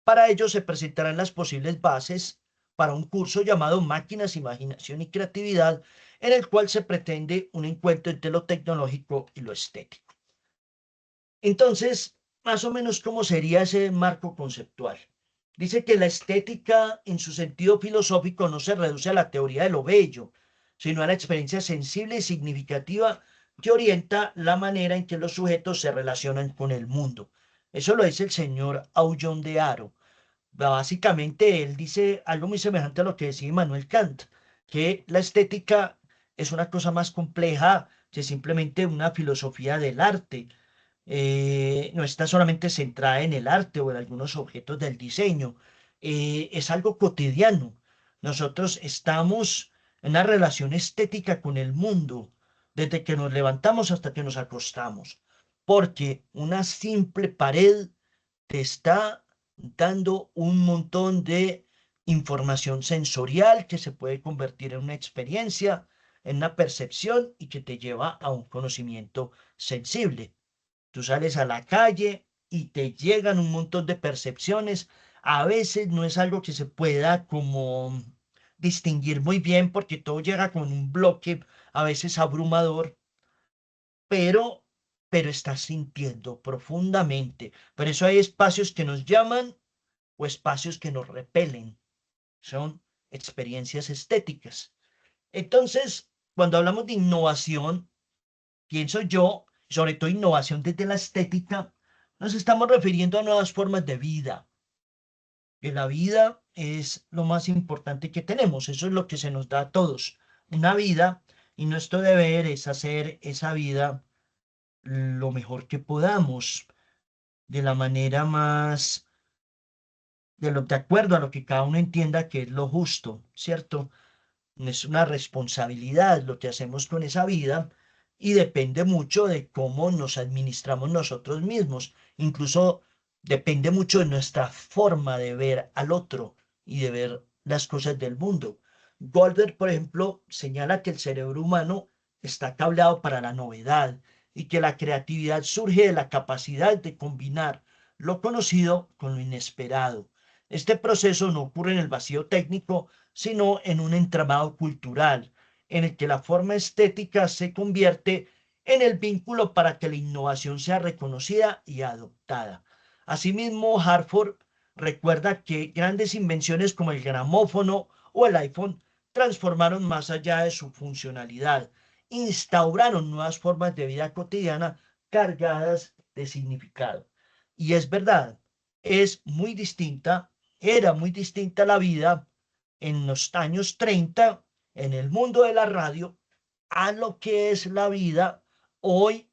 Para ello se presentarán las posibles bases para un curso llamado Máquinas, Imaginación y Creatividad, en el cual se pretende un encuentro entre lo tecnológico y lo estético. Entonces, más o menos, ¿cómo sería ese marco conceptual? Dice que la estética, en su sentido filosófico, no se reduce a la teoría de lo bello, sino a la experiencia sensible y significativa que orienta la manera en que los sujetos se relacionan con el mundo. Eso lo dice el señor Aullón de Haro. Básicamente, él dice algo muy semejante a lo que decía Immanuel Kant, que la estética es una cosa más compleja que simplemente una filosofía del arte. No está solamente centrada en el arte o en algunos objetos del diseño, es algo cotidiano. Nosotros estamos en una relación estética con el mundo, desde que nos levantamos hasta que nos acostamos, porque una simple pared te está dando un montón de información sensorial que se puede convertir en una experiencia, en una percepción y que te lleva a un conocimiento sensible. Tú sales a la calle y te llegan un montón de percepciones. A veces no es algo que se pueda como distinguir muy bien porque todo llega con un bloque a veces abrumador, pero, pero estás sintiendo profundamente. Por eso hay espacios que nos llaman o espacios que nos repelen. Son experiencias estéticas. Entonces, cuando hablamos de innovación, pienso yo, sobre todo innovación desde la estética, nos estamos refiriendo a nuevas formas de vida. Que la vida es lo más importante que tenemos, eso es lo que se nos da a todos, una vida, y nuestro deber es hacer esa vida lo mejor que podamos, de la manera más, de acuerdo a lo que cada uno entienda que es lo justo, ¿cierto? Es una responsabilidad lo que hacemos con esa vida y depende mucho de cómo nos administramos nosotros mismos. Incluso depende mucho de nuestra forma de ver al otro y de ver las cosas del mundo. Goldberg, por ejemplo, señala que el cerebro humano está cableado para la novedad y que la creatividad surge de la capacidad de combinar lo conocido con lo inesperado. Este proceso no ocurre en el vacío técnico, sino en un entramado cultural, en el que la forma estética se convierte en el vínculo para que la innovación sea reconocida y adoptada. Asimismo, Hartford Recuerda que grandes invenciones como el gramófono o el iPhone transformaron más allá de su funcionalidad, instauraron nuevas formas de vida cotidiana cargadas de significado. Y es verdad, es muy distinta, era muy distinta la vida en los años 30 en el mundo de la radio a lo que es la vida hoy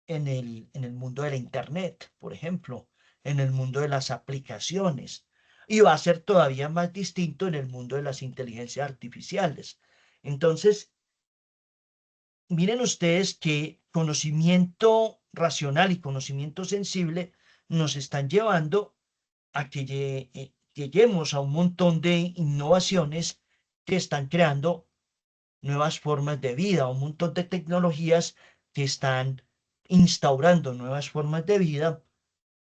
en el mundo de la Internet, por ejemplo, en el mundo de las aplicaciones. Y va a ser todavía más distinto en el mundo de las inteligencias artificiales. Entonces, miren ustedes que conocimiento racional y conocimiento sensible nos están llevando a que lleguemos a un montón de innovaciones que están creando nuevas formas de vida, un montón de tecnologías que están instaurando nuevas formas de vida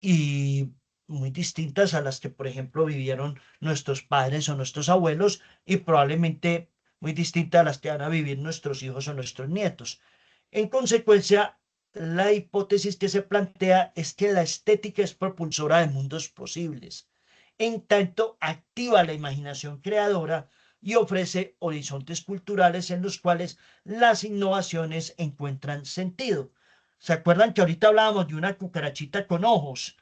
y muy distintas a las que, por ejemplo, vivieron nuestros padres o nuestros abuelos y probablemente muy distintas a las que van a vivir nuestros hijos o nuestros nietos. En consecuencia, la hipótesis que se plantea es que la estética es propulsora de mundos posibles, en tanto activa la imaginación creadora y ofrece horizontes culturales en los cuales las innovaciones encuentran sentido. ¿Se acuerdan que ahorita hablábamos de una cucarachita con ojos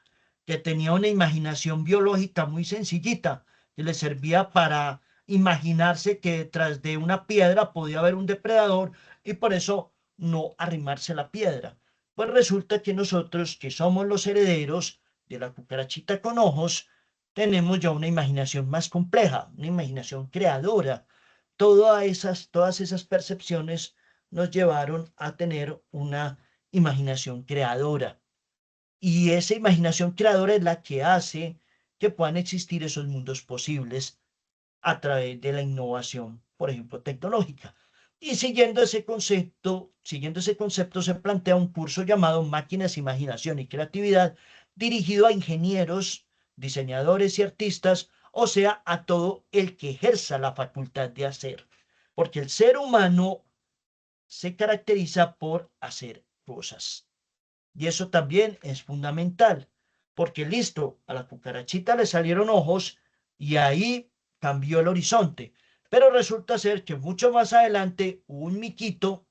que tenía una imaginación biológica muy sencillita, que le servía para imaginarse que detrás de una piedra podía haber un depredador y por eso no arrimarse la piedra? Pues resulta que nosotros, que somos los herederos de la cucarachita con ojos, tenemos ya una imaginación más compleja, una imaginación creadora. Todas esas percepciones nos llevaron a tener una imaginación creadora. Y esa imaginación creadora es la que hace que puedan existir esos mundos posibles a través de la innovación, por ejemplo, tecnológica. Y siguiendo ese concepto, se plantea un curso llamado Máquinas, Imaginación y Creatividad, dirigido a ingenieros, diseñadores y artistas, o sea, a todo el que ejerza la facultad de hacer. Porque el ser humano se caracteriza por hacer cosas. Y eso también es fundamental, porque listo, a la cucarachita le salieron ojos y ahí cambió el horizonte. Pero resulta ser que mucho más adelante hubo un miquito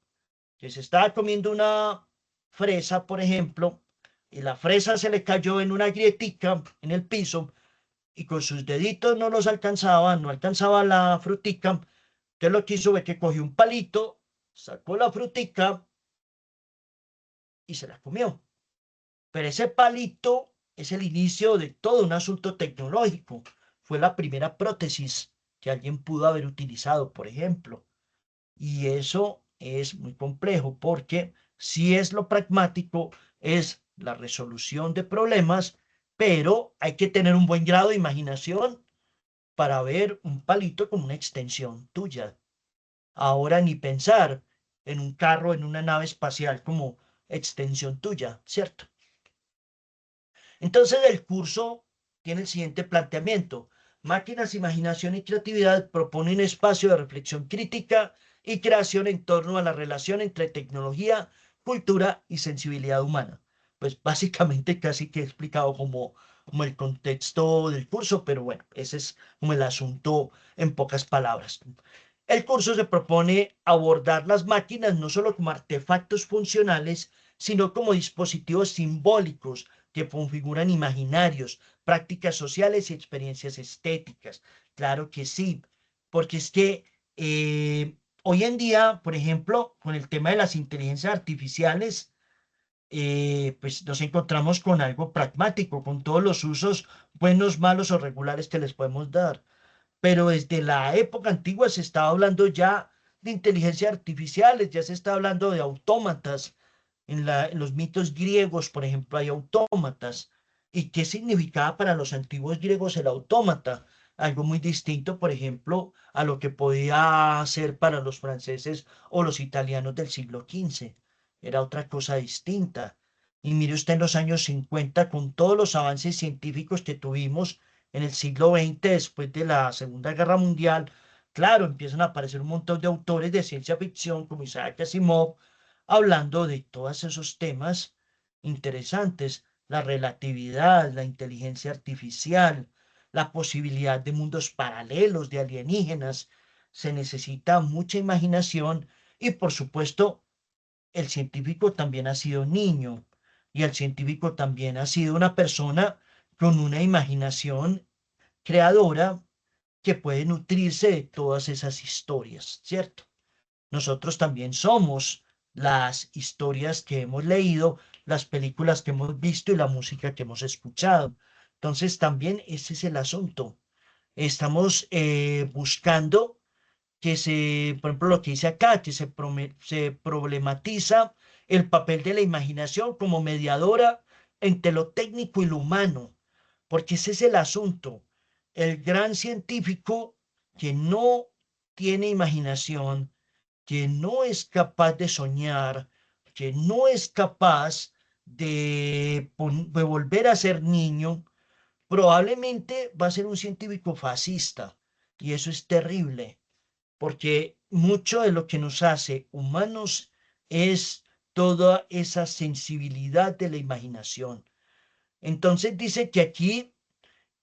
que se estaba comiendo una fresa, por ejemplo, y la fresa se le cayó en una grietica en el piso y con sus deditos no los alcanzaba, no alcanzaba la frutica. Entonces lo que hizo fue que cogió un palito, sacó la frutica y se la comió. Pero ese palito es el inicio de todo un asunto tecnológico. Fue la primera prótesis que alguien pudo haber utilizado, por ejemplo. Y eso es muy complejo porque si es lo pragmático, es la resolución de problemas, pero hay que tener un buen grado de imaginación para ver un palito como una extensión tuya. Ahora ni pensar en un carro, en una nave espacial como extensión tuya, ¿cierto? Entonces el curso tiene el siguiente planteamiento. Máquinas, Imaginación y Creatividad propone un espacio de reflexión crítica y creación en torno a la relación entre tecnología, cultura y sensibilidad humana. Pues básicamente casi que he explicado como el contexto del curso, pero bueno, ese es como el asunto en pocas palabras. El curso se propone abordar las máquinas no solo como artefactos funcionales, sino como dispositivos simbólicos que configuran imaginarios, prácticas sociales y experiencias estéticas. Claro que sí, porque es que hoy en día, por ejemplo, con el tema de las inteligencias artificiales, pues nos encontramos con algo pragmático, con todos los usos buenos, malos o regulares que les podemos dar. Pero desde la época antigua se estaba hablando ya de inteligencia artificiales, ya se está hablando de autómatas. En los mitos griegos, por ejemplo, hay autómatas. ¿Y qué significaba para los antiguos griegos el autómata? Algo muy distinto, por ejemplo, a lo que podía ser para los franceses o los italianos del siglo XV. Era otra cosa distinta. Y mire usted en los años 50, con todos los avances científicos que tuvimos en el siglo XX, después de la Segunda Guerra Mundial, claro, empiezan a aparecer un montón de autores de ciencia ficción como Isaac Asimov, hablando de todos esos temas interesantes. la relatividad, la inteligencia artificial, la posibilidad de mundos paralelos, de alienígenas. Se necesita mucha imaginación y, por supuesto, el científico también ha sido niño y el científico también ha sido una persona con una imaginación creadora que puede nutrirse de todas esas historias, ¿cierto? Nosotros también somos las historias que hemos leído, las películas que hemos visto y la música que hemos escuchado. Entonces también ese es el asunto. Estamos buscando por ejemplo, lo que dice acá, que se problematiza el papel de la imaginación como mediadora entre lo técnico y lo humano, porque ese es el asunto. El gran científico que no tiene imaginación, que no es capaz de soñar, que no es capaz de volver a ser niño, probablemente va a ser un científico fascista. Y eso es terrible porque mucho de lo que nos hace humanos es toda esa sensibilidad de la imaginación. Entonces dice que aquí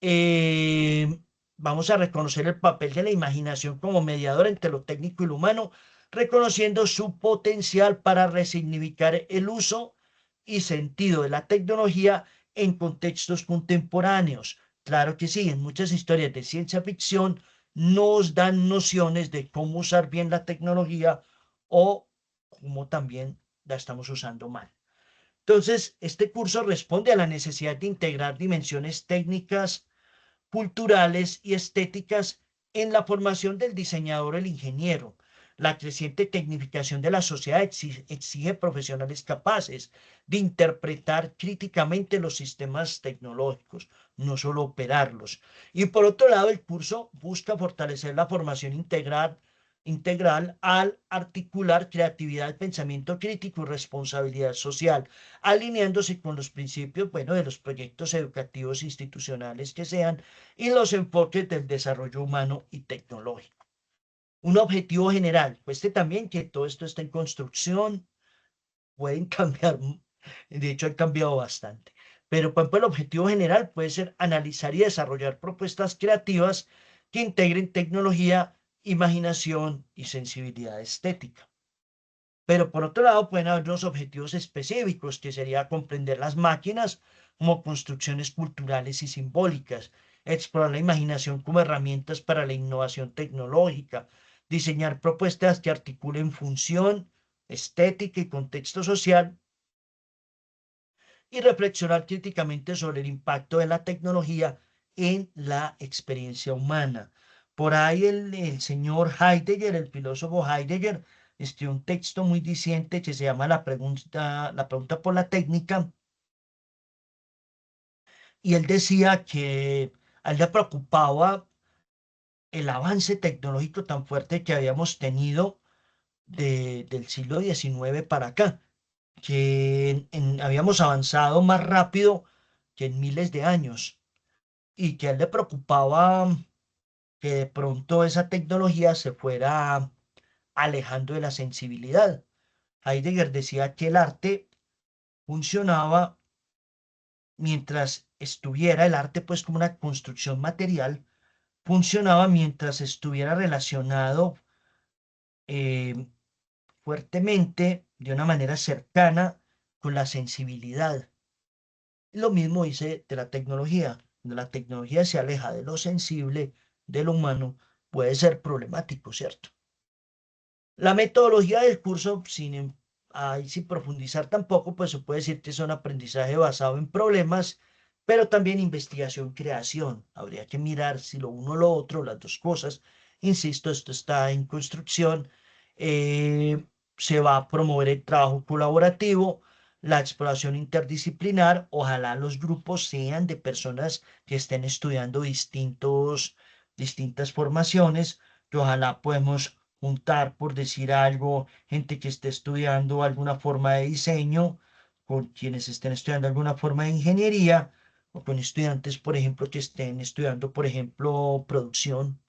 eh, vamos a reconocer el papel de la imaginación como mediador entre lo técnico y lo humano, reconociendo su potencial para resignificar el uso y sentido de la tecnología en contextos contemporáneos. Claro que sí, en muchas historias de ciencia ficción nos dan nociones de cómo usar bien la tecnología o cómo también la estamos usando mal. Entonces, este curso responde a la necesidad de integrar dimensiones técnicas, culturales y estéticas en la formación del diseñador o el ingeniero. La creciente tecnificación de la sociedad exige profesionales capaces de interpretar críticamente los sistemas tecnológicos, no solo operarlos. Y por otro lado, el curso busca fortalecer la formación integral al articular creatividad, pensamiento crítico y responsabilidad social, alineándose con los principios, bueno, de los proyectos educativos institucionales que sean y los enfoques del desarrollo humano y tecnológico. Un objetivo general, pues también que todo esto está en construcción, pueden cambiar, de hecho han cambiado bastante, pero por ejemplo el objetivo general puede ser analizar y desarrollar propuestas creativas que integren tecnología, imaginación y sensibilidad estética. Pero por otro lado pueden haber unos objetivos específicos, que sería comprender las máquinas como construcciones culturales y simbólicas, explorar la imaginación como herramientas para la innovación tecnológica, diseñar propuestas que articulen función, estética y contexto social, y reflexionar críticamente sobre el impacto de la tecnología en la experiencia humana. Por ahí el señor Heidegger, el filósofo Heidegger, escribió un texto muy diciente que se llama La pregunta por la técnica, y él decía que a él le preocupaba el avance tecnológico tan fuerte que habíamos tenido del siglo XIX para acá, que habíamos avanzado más rápido que en miles de años y que a él le preocupaba que de pronto esa tecnología se fuera alejando de la sensibilidad. Heidegger decía que el arte funcionaba mientras estuviera, el arte pues como una construcción material, funcionaba mientras estuviera relacionado eh, fuertemente, de una manera cercana, con la sensibilidad. Lo mismo dice de la tecnología. Cuando la tecnología se aleja de lo sensible, de lo humano, puede ser problemático, ¿cierto? La metodología del curso, sin profundizar tampoco, pues se puede decir que es un aprendizaje basado en problemas, pero también investigación-creación. Habría que mirar si lo uno o lo otro, las dos cosas. Insisto, esto está en construcción. Eh, Se va a promover el trabajo colaborativo, la exploración interdisciplinar. Ojalá los grupos sean de personas que estén estudiando distintas formaciones, que ojalá podemos juntar, por decir algo, gente que esté estudiando alguna forma de diseño, con quienes estén estudiando alguna forma de ingeniería, o con estudiantes, por ejemplo, que estén estudiando, por ejemplo, producción,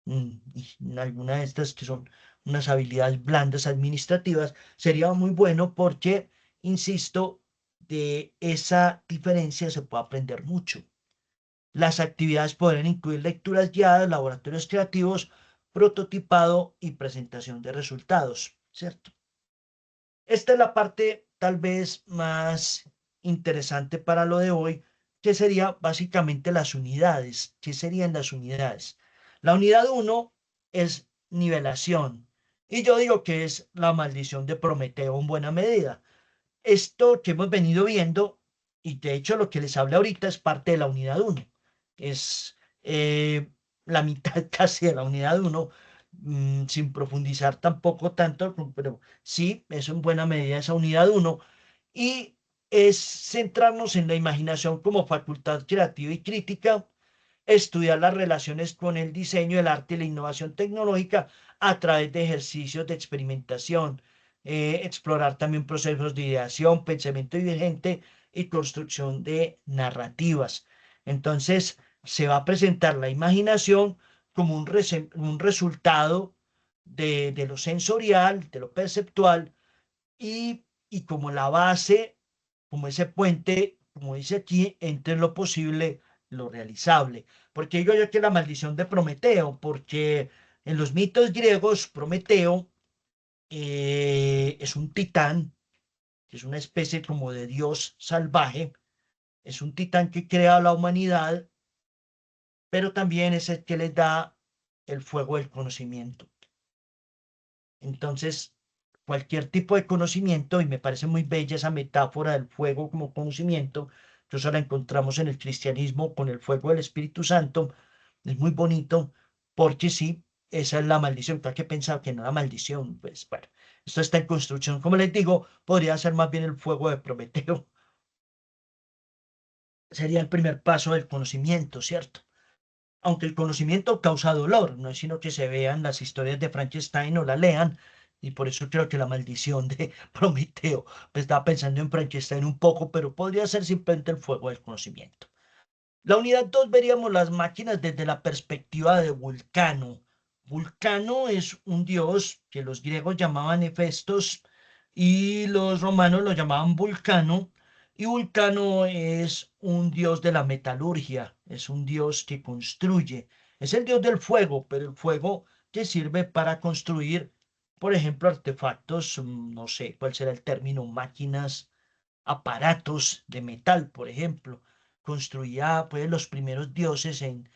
y en alguna de estas que son unas habilidades blandas administrativas, sería muy bueno porque, insisto, de esa diferencia se puede aprender mucho. Las actividades podrán incluir lecturas guiadas, laboratorios creativos, prototipado y presentación de resultados, ¿cierto? Esta es la parte tal vez más interesante para lo de hoy, que sería básicamente las unidades. ¿Qué serían las unidades? La unidad 1 es nivelación, y yo digo que es la maldición de Prometeo en buena medida. Esto que hemos venido viendo, y de hecho lo que les hablé ahorita es parte de la unidad 1. Es la mitad casi de la unidad 1, sin profundizar tampoco tanto, pero sí, es en buena medida esa unidad 1. Y es centrarnos en la imaginación como facultad creativa y crítica, estudiar las relaciones con el diseño, el arte y la innovación tecnológica a través de ejercicios de experimentación, explorar también procesos de ideación, pensamiento divergente y construcción de narrativas. Entonces, se va a presentar la imaginación como un resultado de lo sensorial, de lo perceptual, y como la base, como ese puente, como dice aquí, entre lo posible, lo realizable. Porque digo yo que la maldición de Prometeo, porque en los mitos griegos, Prometeo es un titán, que es una especie como de dios salvaje, es un titán que crea a la humanidad, pero también es el que les da el fuego del conocimiento. Entonces, cualquier tipo de conocimiento, y me parece muy bella esa metáfora del fuego como conocimiento, que eso la encontramos en el cristianismo con el fuego del Espíritu Santo, es muy bonito, porque sí, esa es la maldición. Claro que pensaba que no era maldición, pues bueno, esto está en construcción. Como les digo, podría ser más bien el fuego de Prometeo. Sería el primer paso del conocimiento, ¿cierto? Aunque el conocimiento causa dolor, no es sino que se vean las historias de Frankenstein o la lean, y por eso creo que la maldición de Prometeo, pues estaba pensando en Frankenstein un poco, pero podría ser simplemente el fuego del conocimiento. La unidad 2 veríamos las máquinas desde la perspectiva de Vulcano. Vulcano es un dios que los griegos llamaban Hefestos y los romanos lo llamaban Vulcano. Y Vulcano es un dios de la metalurgia, es un dios que construye. Es el dios del fuego, pero el fuego que sirve para construir, por ejemplo, artefactos, no sé cuál será el término, máquinas, aparatos de metal, por ejemplo. Construía pues los primeros dioses en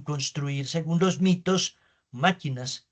construir, según los mitos, máquinas.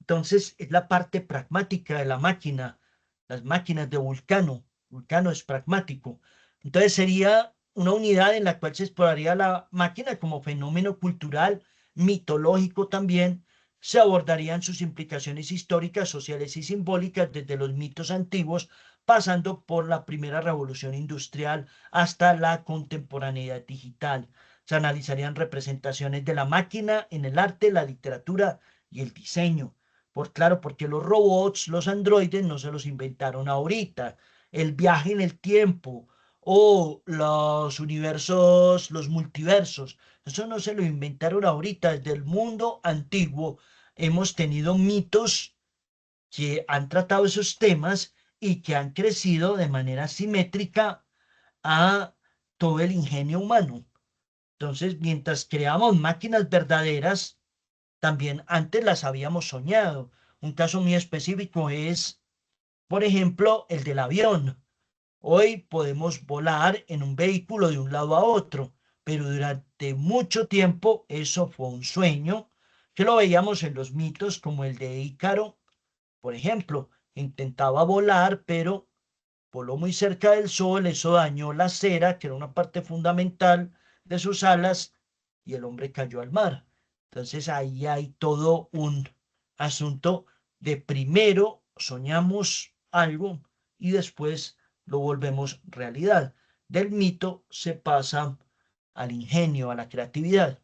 Entonces es la parte pragmática de la máquina, las máquinas de Vulcano. Vulcano es pragmático. Entonces sería una unidad en la cual se exploraría la máquina como fenómeno cultural, mitológico también. Se abordarían sus implicaciones históricas, sociales y simbólicas desde los mitos antiguos, pasando por la primera revolución industrial hasta la contemporaneidad digital. Se analizarían representaciones de la máquina en el arte, la literatura y el diseño. Por claro, porque los robots, los androides no se los inventaron ahorita. El viaje en el tiempo o los universos, los multiversos, eso no se lo inventaron ahorita. Desde el mundo antiguo hemos tenido mitos que han tratado esos temas y que han crecido de manera simétrica a todo el ingenio humano. Entonces, mientras creamos máquinas verdaderas, también antes las habíamos soñado. Un caso muy específico es, por ejemplo, el del avión. Hoy podemos volar en un vehículo de un lado a otro, pero durante mucho tiempo eso fue un sueño que lo veíamos en los mitos como el de Ícaro, por ejemplo. Intentaba volar, pero voló muy cerca del sol, eso dañó la cera, que era una parte fundamental de sus alas, y el hombre cayó al mar. Entonces ahí hay todo un asunto de primero soñamos algo y después lo volvemos realidad. Del mito se pasa al ingenio, a la creatividad.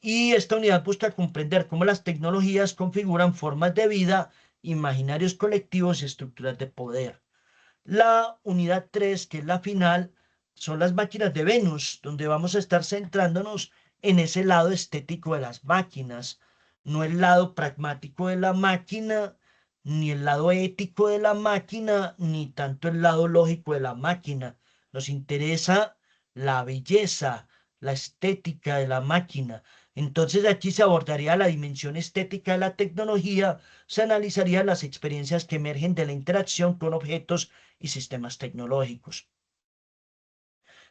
Y esta unidad busca comprender cómo las tecnologías configuran formas de vida, imaginarios colectivos y estructuras de poder. La unidad 3, que es la final, son las máquinas de Venus, donde vamos a estar centrándonos en ese lado estético de las máquinas, no el lado pragmático de la máquina, ni el lado ético de la máquina, ni tanto el lado lógico de la máquina. nos interesa la belleza, la estética de la máquina. Entonces aquí se abordaría la dimensión estética de la tecnología, se analizarían las experiencias que emergen de la interacción con objetos y sistemas tecnológicos.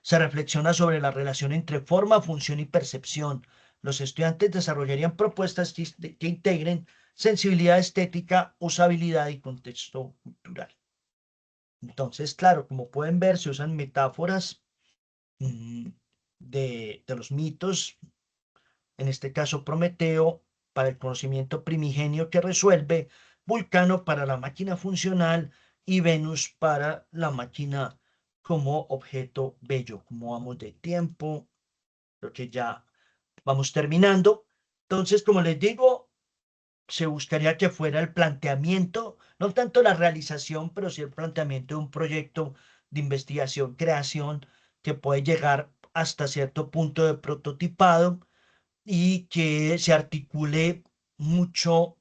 Se reflexiona sobre la relación entre forma, función y percepción. Los estudiantes desarrollarían propuestas que integren sensibilidad estética, usabilidad y contexto cultural. Entonces, claro, como pueden ver, se usan metáforas de los mitos, en este caso Prometeo para el conocimiento primigenio que resuelve, Vulcano para la máquina funcional y Venus para la máquina como objeto bello. Como vamos de tiempo, creo que ya vamos terminando. Entonces, como les digo, se buscaría que fuera el planteamiento, no tanto la realización, pero sí el planteamiento de un proyecto de investigación, creación, que puede llegar hasta cierto punto de prototipado y que se articule mucho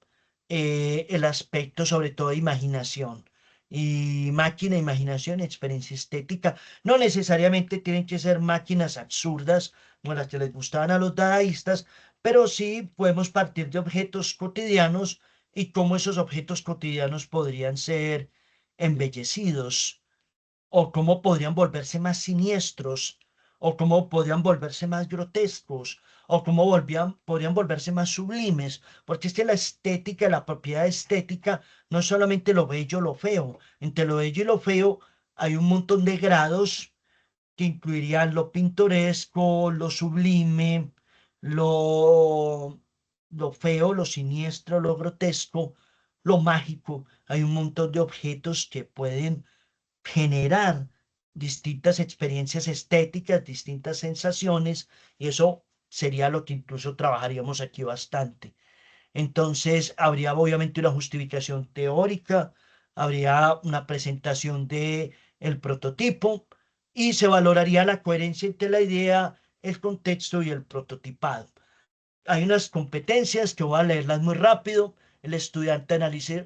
el aspecto, sobre todo, de imaginación. Y máquina, imaginación, experiencia estética. No necesariamente tienen que ser máquinas absurdas como las que les gustaban a los dadaístas, pero sí podemos partir de objetos cotidianos y cómo esos objetos cotidianos podrían ser embellecidos o cómo podrían volverse más siniestros, o cómo podrían volverse más grotescos, o cómo podrían volverse más sublimes, porque es que la estética, la propiedad estética, no es solamente lo bello, lo feo. Entre lo bello y lo feo hay un montón de grados que incluirían lo pintoresco, lo sublime, lo, lo feo, lo siniestro, lo grotesco, lo mágico. Hay un montón de objetos que pueden generar distintas experiencias estéticas, distintas sensaciones, y eso sería lo que incluso trabajaríamos aquí bastante. Entonces, habría obviamente una justificación teórica, habría una presentación de el prototipo y se valoraría la coherencia entre la idea, el contexto y el prototipado. Hay unas competencias que voy a leerlas muy rápido. El estudiante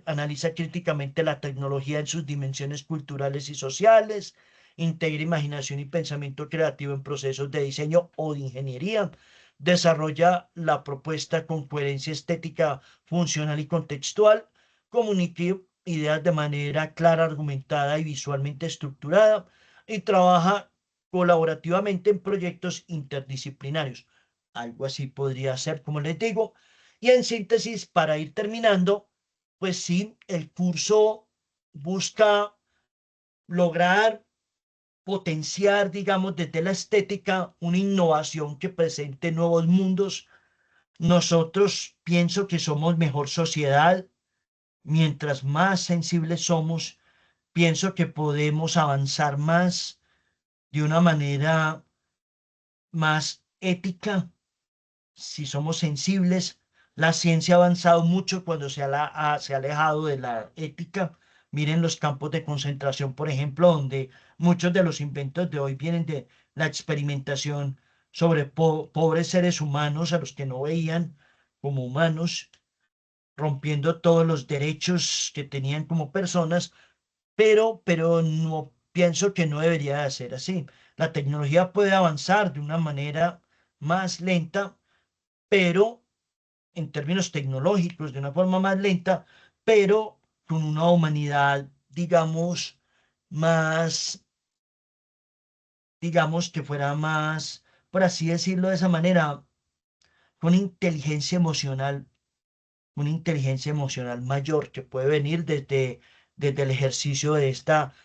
analiza críticamente la tecnología en sus dimensiones culturales y sociales, integra imaginación y pensamiento creativo en procesos de diseño o de ingeniería, desarrolla la propuesta con coherencia estética, funcional y contextual, comunica ideas de manera clara, argumentada y visualmente estructurada, y trabaja colaborativamente en proyectos interdisciplinarios. Algo así podría ser, como les digo. Y en síntesis, para ir terminando, pues sí, el curso busca lograr potenciar, digamos, desde la estética una innovación que presente nuevos mundos. Nosotros pienso que somos mejor sociedad. Mientras más sensibles somos, pienso que podemos avanzar más de una manera más ética si somos sensibles. La ciencia ha avanzado mucho cuando se ha alejado de la ética. Miren los campos de concentración, por ejemplo, donde muchos de los inventos de hoy vienen de la experimentación sobre pobres seres humanos a los que no veían como humanos, rompiendo todos los derechos que tenían como personas, pero no pienso que no debería de ser así. La tecnología puede avanzar de una manera más lenta, pero en términos tecnológicos, de una forma más lenta, pero con una humanidad, digamos, más, digamos que fuera más, por así decirlo de esa manera, con una inteligencia emocional mayor que puede venir desde el ejercicio de estas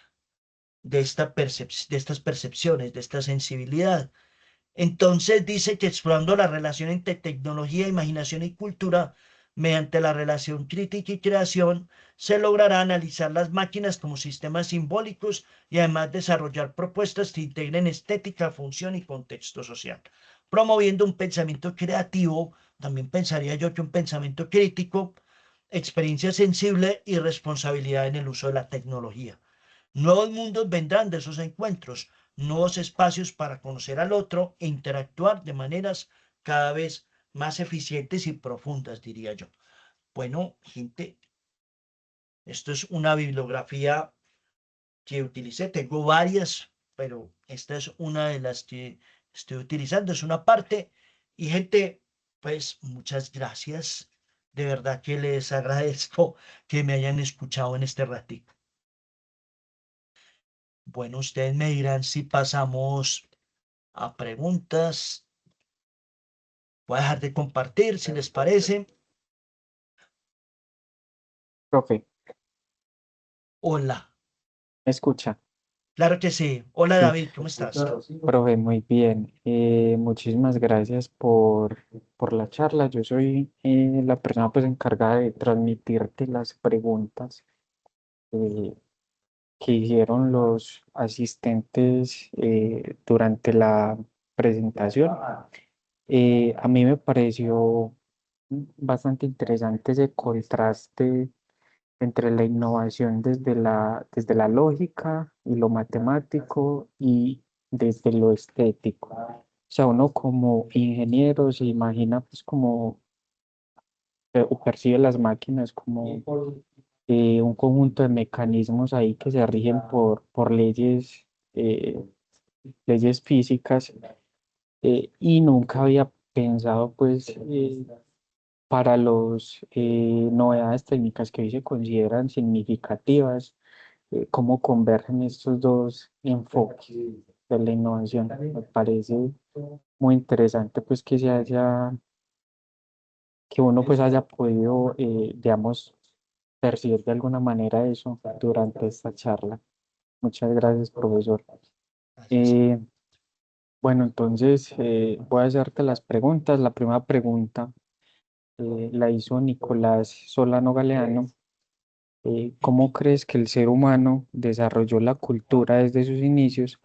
percepciones, de esta sensibilidad. Entonces dice que explorando la relación entre tecnología, imaginación y cultura, mediante la relación crítica y creación, se logrará analizar las máquinas como sistemas simbólicos y además desarrollar propuestas que integren estética, función y contexto social. Promoviendo un pensamiento creativo, también pensaría yo que un pensamiento crítico, experiencia sensible y responsabilidad en el uso de la tecnología. Nuevos mundos vendrán de esos encuentros, nuevos espacios para conocer al otro e interactuar de maneras cada vez más eficientes y profundas, diría yo. Bueno, gente, esto es una bibliografía que utilicé. Tengo varias pero esta es una de las que estoy utilizando, es una parte. Y gente, pues muchas gracias. De verdad que les agradezco que me hayan escuchado en este ratito. Bueno, ustedes me dirán si pasamos a preguntas. Voy a dejar de compartir, si les parece. Profe, Hola. ¿me escucha? Claro que sí. Hola Sí, David, ¿cómo estás? profe, muy bien. Muchísimas gracias por la charla. Yo soy la persona pues encargada de transmitirte las preguntas eh, que hicieron los asistentes durante la presentación. A mí me pareció bastante interesante ese contraste entre la innovación desde la lógica y lo matemático y desde lo estético. O sea, uno como ingeniero se imagina pues como o percibe las máquinas como un conjunto de mecanismos ahí que se rigen por leyes físicas, y nunca había pensado pues para las novedades técnicas que hoy se consideran significativas, cómo convergen estos dos enfoques de la innovación. Me parece muy interesante pues que uno pues haya podido, digamos, percibir de alguna manera eso durante esta charla. Muchas gracias, profesor. Gracias. Eh, bueno, entonces voy a hacerte las preguntas. La primera pregunta la hizo Nicolás Solano Galeano. ¿Cómo crees que el ser humano desarrolló la cultura desde sus inicios,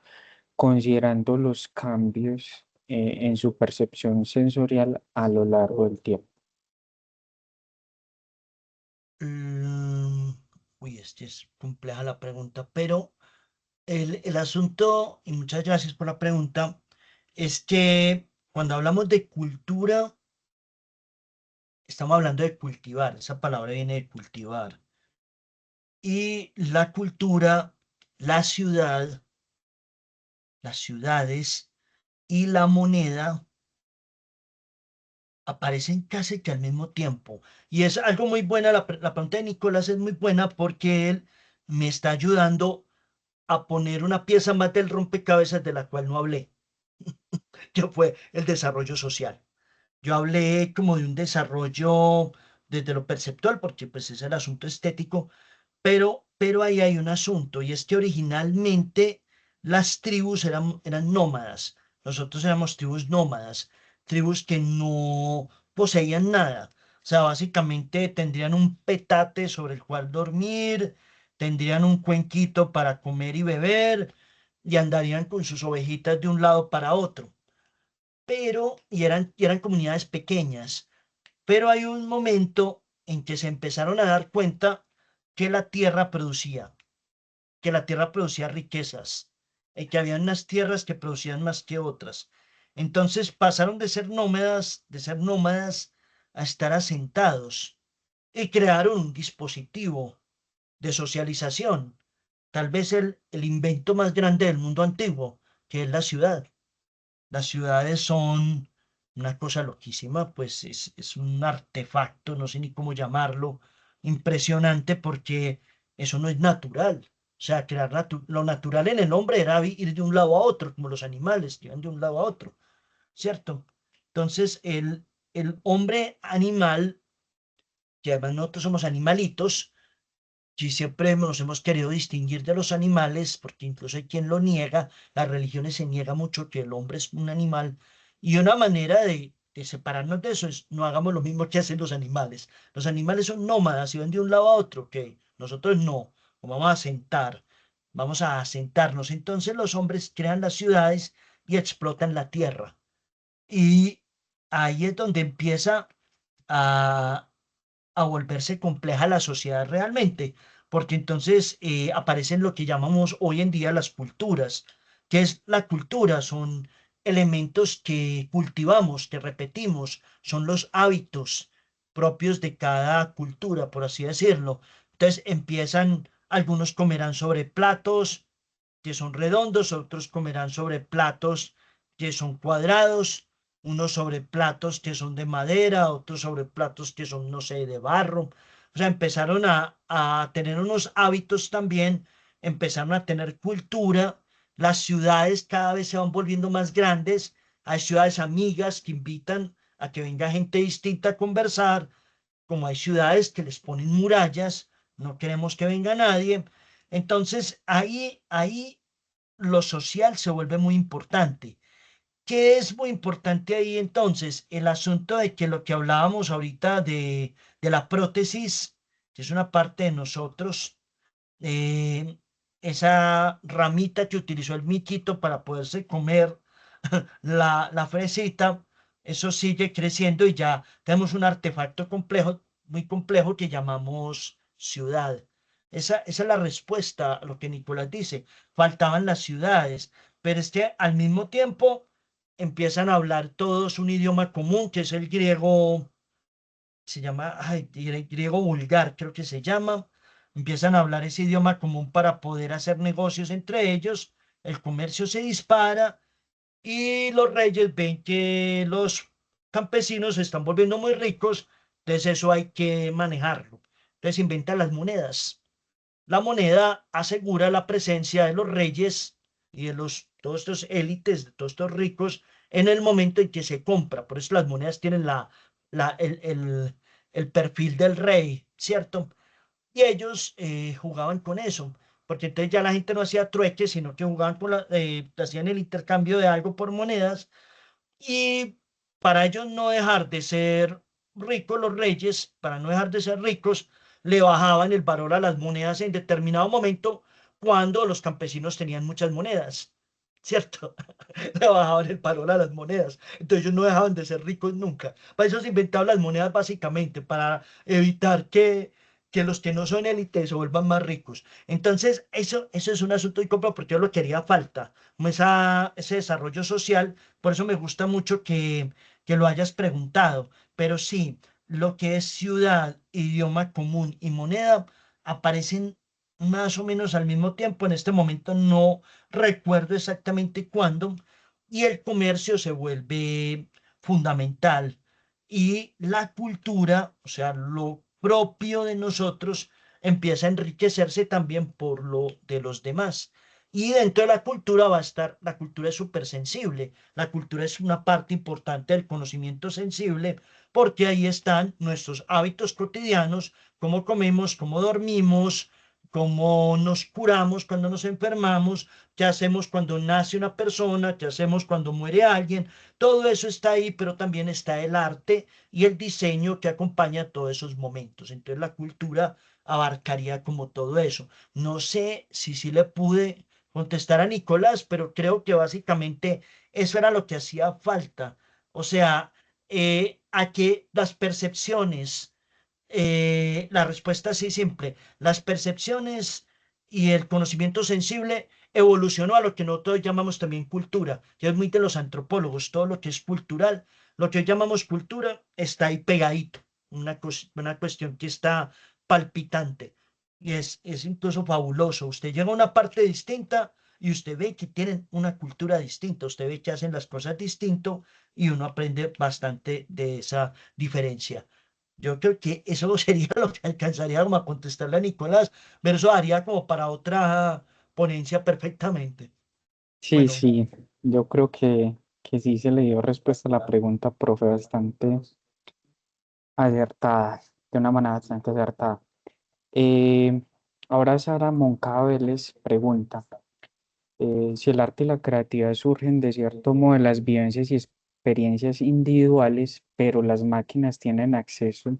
considerando los cambios en su percepción sensorial a lo largo del tiempo? Mm, uy, es compleja la pregunta, pero el asunto, y muchas gracias por la pregunta, es que cuando hablamos de cultura, estamos hablando de cultivar, esa palabra viene de cultivar. Y la cultura, la ciudad, las ciudades y la moneda aparecen casi que al mismo tiempo. Y es algo muy buena, la pregunta de Nicolás es muy buena porque él me está ayudando a poner una pieza más del rompecabezas de la cual no hablé, que fue el desarrollo social. Yo hablé como de un desarrollo desde lo perceptual, porque pues es el asunto estético, pero ahí hay un asunto, y es que originalmente las tribus eran nómadas. Nosotros éramos tribus nómadas, tribus que no poseían nada. O sea, básicamente tendrían un petate sobre el cual dormir, tendrían un cuenquito para comer y beber, y andarían con sus ovejitas de un lado para otro. Y eran comunidades pequeñas. Pero hay un momento en que se empezaron a dar cuenta que la tierra producía, que la tierra producía riquezas, y que había unas tierras que producían más que otras. Entonces pasaron de ser nómadas a estar asentados y crearon un dispositivo de socialización, tal vez el invento más grande del mundo antiguo, que es la ciudad. Las ciudades son una cosa loquísima, pues es un artefacto, no sé ni cómo llamarlo, impresionante porque eso no es natural. O sea, lo natural en el hombre era ir de un lado a otro, como los animales que van de un lado a otro, ¿cierto? Entonces, el hombre animal, que además nosotros somos animalitos, y siempre nos hemos querido distinguir de los animales, porque incluso hay quien lo niega, las religiones se niega mucho que el hombre es un animal, y una manera de separarnos de eso es no hagamos lo mismo que hacen los animales. Los animales son nómadas y van de un lado a otro, ok, nosotros no, vamos a asentarnos. Entonces los hombres crean las ciudades y explotan la tierra. Y ahí es donde empieza a, a volverse compleja la sociedad realmente, porque entonces aparecen lo que llamamos hoy en día las culturas. ¿Qué es la cultura? Son elementos que cultivamos, que repetimos, son los hábitos propios de cada cultura, por así decirlo. Entonces empiezan, algunos comerán sobre platos, que son redondos, otros comerán sobre platos que son cuadrados, unos sobre platos que son de madera, otros sobre platos que son, no sé, de barro. O sea, empezaron a tener unos hábitos también, empezaron a tener cultura. Las ciudades cada vez se van volviendo más grandes. Hay ciudades amigas que invitan a que venga gente distinta a conversar, como hay ciudades que les ponen murallas, no queremos que venga nadie. Entonces, ahí lo social se vuelve muy importante. ¿Qué es muy importante ahí entonces? El asunto de que lo que hablábamos ahorita de la prótesis, que es una parte de nosotros, eh, esa ramita que utilizó el miquito para poderse comer la fresita, eso sigue creciendo y ya tenemos un artefacto complejo, muy complejo que llamamos ciudad. Esa es la respuesta a lo que Nicolás dice. Faltaban las ciudades, pero es que al mismo tiempo empiezan a hablar todos un idioma común, que es el griego, se llama, ay, griego vulgar, creo que se llama. Empiezan a hablar ese idioma común para poder hacer negocios entre ellos. El comercio se dispara y los reyes ven que los campesinos se están volviendo muy ricos, entonces eso hay que manejarlo. Entonces inventan las monedas. La moneda asegura la presencia de los reyes y de todos estos élites, de todos estos ricos, en el momento en que se compra. Por eso las monedas tienen el perfil del rey, ¿cierto? Y ellos jugaban con eso, porque entonces ya la gente no hacía trueques, sino que jugaban hacían el intercambio de algo por monedas. Y para ellos no dejar de ser ricos, los reyes, para no dejar de ser ricos, le bajaban el valor a las monedas en determinado momento cuando los campesinos tenían muchas monedas, ¿cierto? Le bajaban el valor a las monedas. Entonces ellos no dejaban de ser ricos nunca. Para eso se inventaron las monedas básicamente, para evitar que los que no son élite se vuelvan más ricos. Entonces eso es un asunto de compra porque yo lo quería falta, como ese desarrollo social. Por eso me gusta mucho que lo hayas preguntado. Pero sí, lo que es ciudad, idioma común y moneda aparecen más o menos al mismo tiempo. En este momento no recuerdo exactamente cuándo, y el comercio se vuelve fundamental. Y la cultura, o sea, lo propio de nosotros, empieza a enriquecerse también por lo de los demás. Y dentro de la cultura va a estar, la cultura es súper sensible, la cultura es una parte importante del conocimiento sensible, porque ahí están nuestros hábitos cotidianos, cómo comemos, cómo dormimos, cómo nos curamos cuando nos enfermamos, qué hacemos cuando nace una persona, qué hacemos cuando muere alguien. Todo eso está ahí, pero también está el arte y el diseño que acompaña todos esos momentos. Entonces la cultura abarcaría como todo eso. No sé si sí le pude contestar a Nicolás, pero creo que básicamente eso era lo que hacía falta. O sea, a que las percepciones, la respuesta es sí simple. Las percepciones y el conocimiento sensible evolucionó a lo que nosotros llamamos también cultura, que es muy de los antropólogos. Todo lo que es cultural, lo que hoy llamamos cultura, está ahí pegadito. Una cuestión que está palpitante. Y es incluso fabuloso. Usted llega a una parte distinta y usted ve que tienen una cultura distinta. Usted ve que hacen las cosas distinto y uno aprende bastante de esa diferencia. Yo creo que eso sería lo que alcanzaría como a contestarle a Nicolás, pero eso daría como para otra ponencia perfectamente. Sí, Bueno, sí, yo creo que sí se le dio respuesta a la pregunta, profe, bastante acertada, de una manera bastante acertada. Eh, Ahora Sara Moncada Vélez pregunta, si el arte y la creatividad surgen de cierto modo de las vivencias y experiencias individuales, pero las máquinas tienen acceso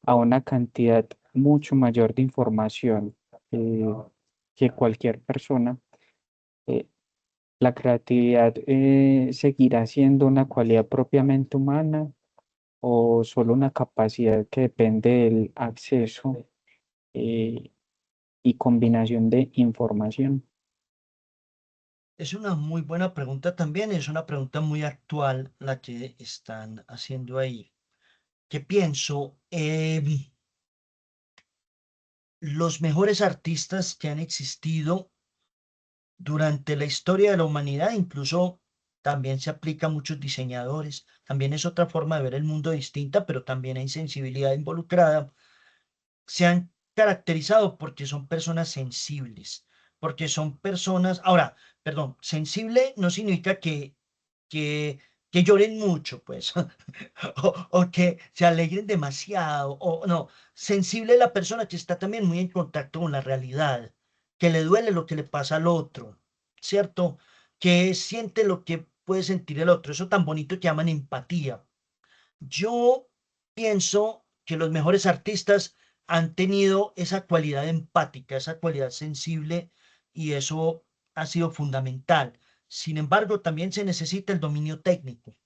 a una cantidad mucho mayor de información que cualquier persona, eh, la creatividad seguirá siendo una cualidad propiamente humana o solo una capacidad que depende del acceso eh, y combinación de información. es una muy buena pregunta también, es una pregunta muy actual la que están haciendo ahí. ¿Qué pienso? Los mejores artistas que han existido durante la historia de la humanidad, incluso también se aplica a muchos diseñadores. También es otra forma de ver el mundo distinta, pero también hay sensibilidad involucrada. Se han caracterizado porque son personas sensibles, porque son personas, ahora, perdón, sensible no significa que, que lloren mucho, pues, o que se alegren demasiado, o no, sensible es la persona que está también muy en contacto con la realidad, que le duele lo que le pasa al otro, ¿cierto? Que siente lo que puede sentir el otro, eso tan bonito que llaman empatía. Yo pienso que los mejores artistas han tenido esa cualidad empática, esa cualidad sensible, y eso ha sido fundamental. Sin embargo, también se necesita el dominio técnico.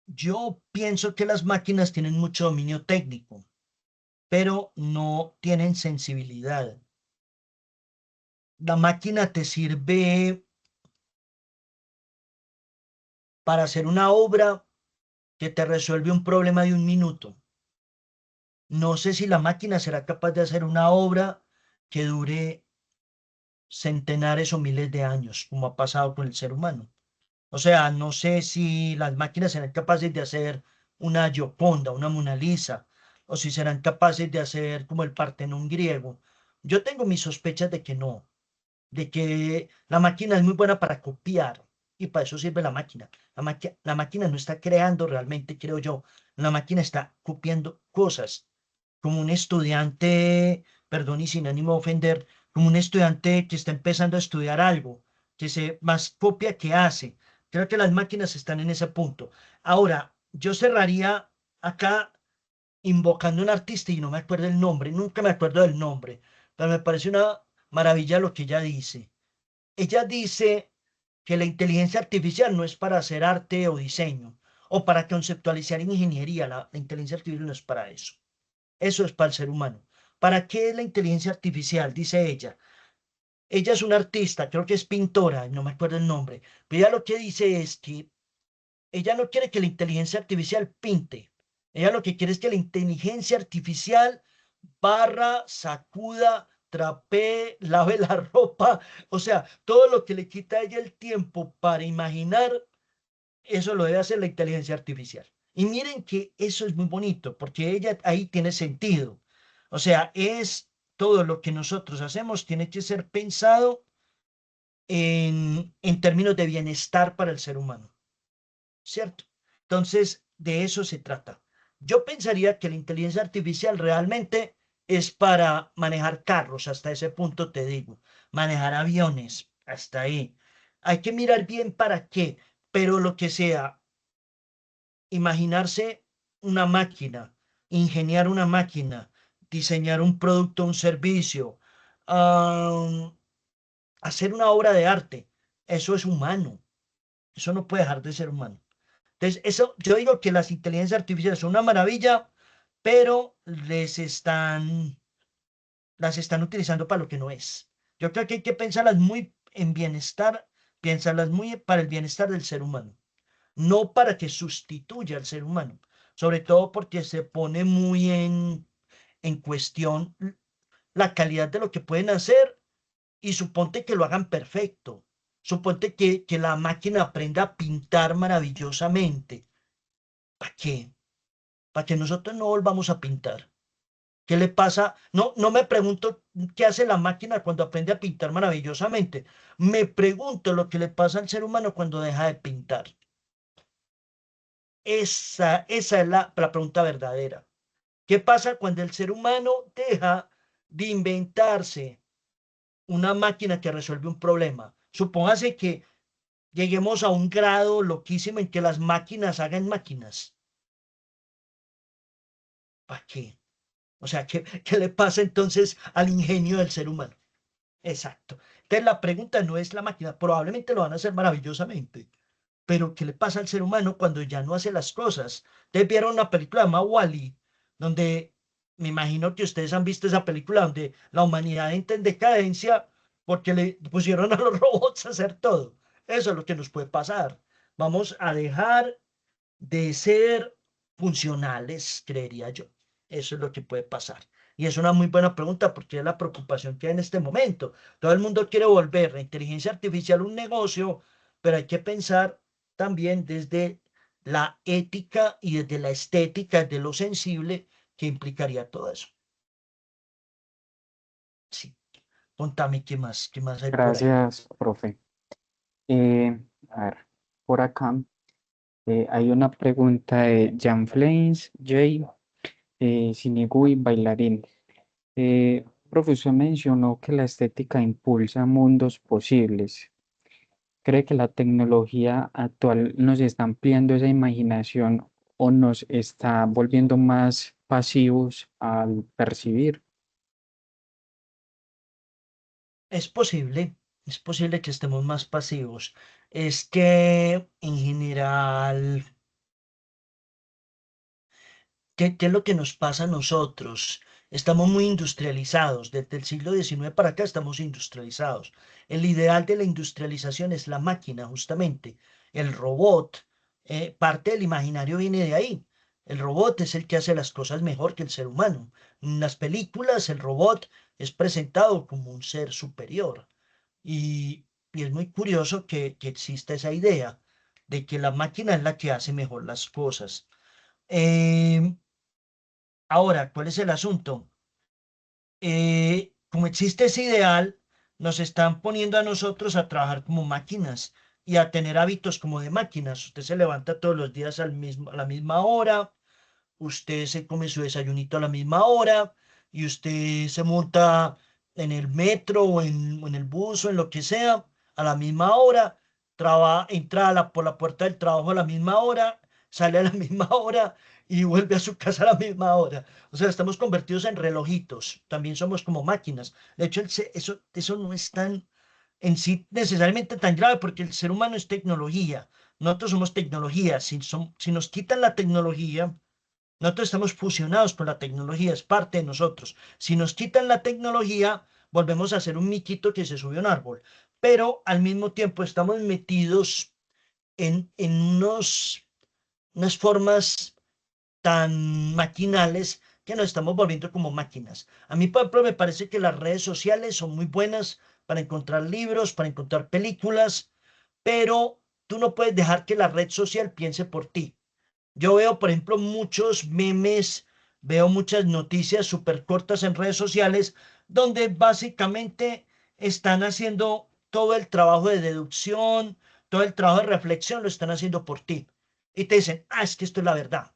Yo pienso que las máquinas tienen mucho dominio técnico, pero no tienen sensibilidad. La máquina te sirve para hacer una obra que te resuelve un problema de un minuto. No sé si la máquina será capaz de hacer una obra que dure centenares o miles de años, como ha pasado con el ser humano. O sea, no sé si las máquinas serán capaces de hacer una Gioconda, una Mona Lisa, o si serán capaces de hacer como el Partenón griego. Yo tengo mis sospechas de que no, de que la máquina es muy buena para copiar, y para eso sirve la máquina. La máquina no está creando realmente, creo yo. La máquina está copiando cosas como un estudiante, perdón y sin ánimo de ofender, como un estudiante que está empezando a estudiar algo, que se más copia que hace. Creo que las máquinas están en ese punto. Ahora, yo cerraría acá invocando a un artista y no me acuerdo el nombre, nunca me acuerdo del nombre, pero me parece una maravilla lo que ella dice. Ella dice que la inteligencia artificial no es para hacer arte o diseño, o para conceptualizar ingeniería, la inteligencia artificial no es para eso. Eso es para el ser humano. ¿Para qué es la inteligencia artificial? Dice ella. Ella es una artista, creo que es pintora, no me acuerdo el nombre, pero ella lo que dice es que ella no quiere que la inteligencia artificial pinte. Ella lo que quiere es que la inteligencia artificial barra, sacuda, trapee, lave la ropa, o sea, todo lo que le quita a ella el tiempo para imaginar, eso lo debe hacer la inteligencia artificial. Y miren que eso es muy bonito, porque ella ahí tiene sentido. O sea, es todo lo que nosotros hacemos tiene que ser pensado en términos de bienestar para el ser humano, ¿cierto? Entonces, de eso se trata. Yo pensaría que la inteligencia artificial realmente es para manejar carros, hasta ese punto te digo, manejar aviones, hasta ahí. Hay que mirar bien para qué, pero lo que sea, imaginarse una máquina, ingeniar una máquina, diseñar un producto, un servicio, am, hacer una obra de arte, eso es humano, eso no puede dejar de ser humano. Entonces, eso, yo digo que las inteligencias artificiales son una maravilla, pero las están utilizando para lo que no es. Yo creo que hay que pensarlas muy en bienestar, pensarlas muy para el bienestar del ser humano, no para que sustituya al ser humano, sobre todo porque se pone muy en cuestión la calidad de lo que pueden hacer y suponte que lo hagan perfecto, suponte que la máquina aprenda a pintar maravillosamente. ¿Para qué? Para que nosotros no volvamos a pintar. ¿Qué le pasa? No, no me pregunto qué hace la máquina cuando aprende a pintar maravillosamente. Me pregunto lo que le pasa al ser humano cuando deja de pintar. Esa es la pregunta verdadera. ¿Qué pasa cuando el ser humano deja de inventarse una máquina que resuelve un problema? Supóngase que lleguemos a un grado loquísimo en que las máquinas hagan máquinas. ¿Para qué? O sea, ¿qué le pasa entonces al ingenio del ser humano? Exacto. Entonces la pregunta no es la máquina, probablemente lo van a hacer maravillosamente, pero ¿qué le pasa al ser humano cuando ya no hace las cosas? Ustedes vieron una película llamada Wall-E, donde me imagino que ustedes han visto esa película donde la humanidad entra en decadencia porque le pusieron a los robots a hacer todo. Eso es lo que nos puede pasar. Vamos a dejar de ser funcionales, creería yo. Eso es lo que puede pasar. Y es una muy buena pregunta porque es la preocupación que hay en este momento. Todo el mundo quiere volver la inteligencia artificial un negocio, pero hay que pensar también desde la ética y desde la estética, de lo sensible que implicaría todo eso. Sí, contame qué más hay por ahí. Gracias, profe. Eh, a ver, por acá hay una pregunta de Jan Flames, J. Sinigui, bailarín. Profe, usted mencionó que la estética impulsa mundos posibles. ¿Cree que la tecnología actual nos está ampliando esa imaginación o nos está volviendo más pasivos al percibir? Es posible que estemos más pasivos. Es que en general, ¿qué es lo que nos pasa a nosotros? Estamos muy industrializados. Desde el siglo XIX para acá estamos industrializados. El ideal de la industrialización es la máquina, justamente. El robot, parte del imaginario viene de ahí. El robot es el que hace las cosas mejor que el ser humano. En las películas, el robot es presentado como un ser superior. Y es muy curioso que exista esa idea de que la máquina es la que hace mejor las cosas. Em, Ahora, ¿cuál es el asunto? Como existe ese ideal, nos están poniendo a nosotros a trabajar como máquinas y a tener hábitos como de máquinas. Usted se levanta todos los días a la misma hora, usted se come su desayunito a la misma hora y usted se monta en el metro o en el bus o en lo que sea a la misma hora, entra por la puerta del trabajo a la misma hora, sale a la misma hora y vuelve a su casa a la misma hora. O sea, estamos convertidos en relojitos, también somos como máquinas. De hecho, eso no es tan en sí necesariamente tan grave porque el ser humano es tecnología. Nosotros somos tecnología. Si nos quitan la tecnología, nosotros estamos fusionados con la tecnología, es parte de nosotros. Si nos quitan la tecnología, volvemos a ser un miquito que se subió a un árbol. Pero al mismo tiempo estamos metidos en unas formas tan maquinales que nos estamos volviendo como máquinas. A mí, por ejemplo, me parece que las redes sociales son muy buenas para encontrar libros, para encontrar películas, pero tú no puedes dejar que la red social piense por ti. Yo veo, por ejemplo, muchos memes, veo muchas noticias súper cortas en redes sociales donde básicamente están haciendo todo el trabajo de deducción, todo el trabajo de reflexión, lo están haciendo por ti. Y te dicen, es que esto es la verdad.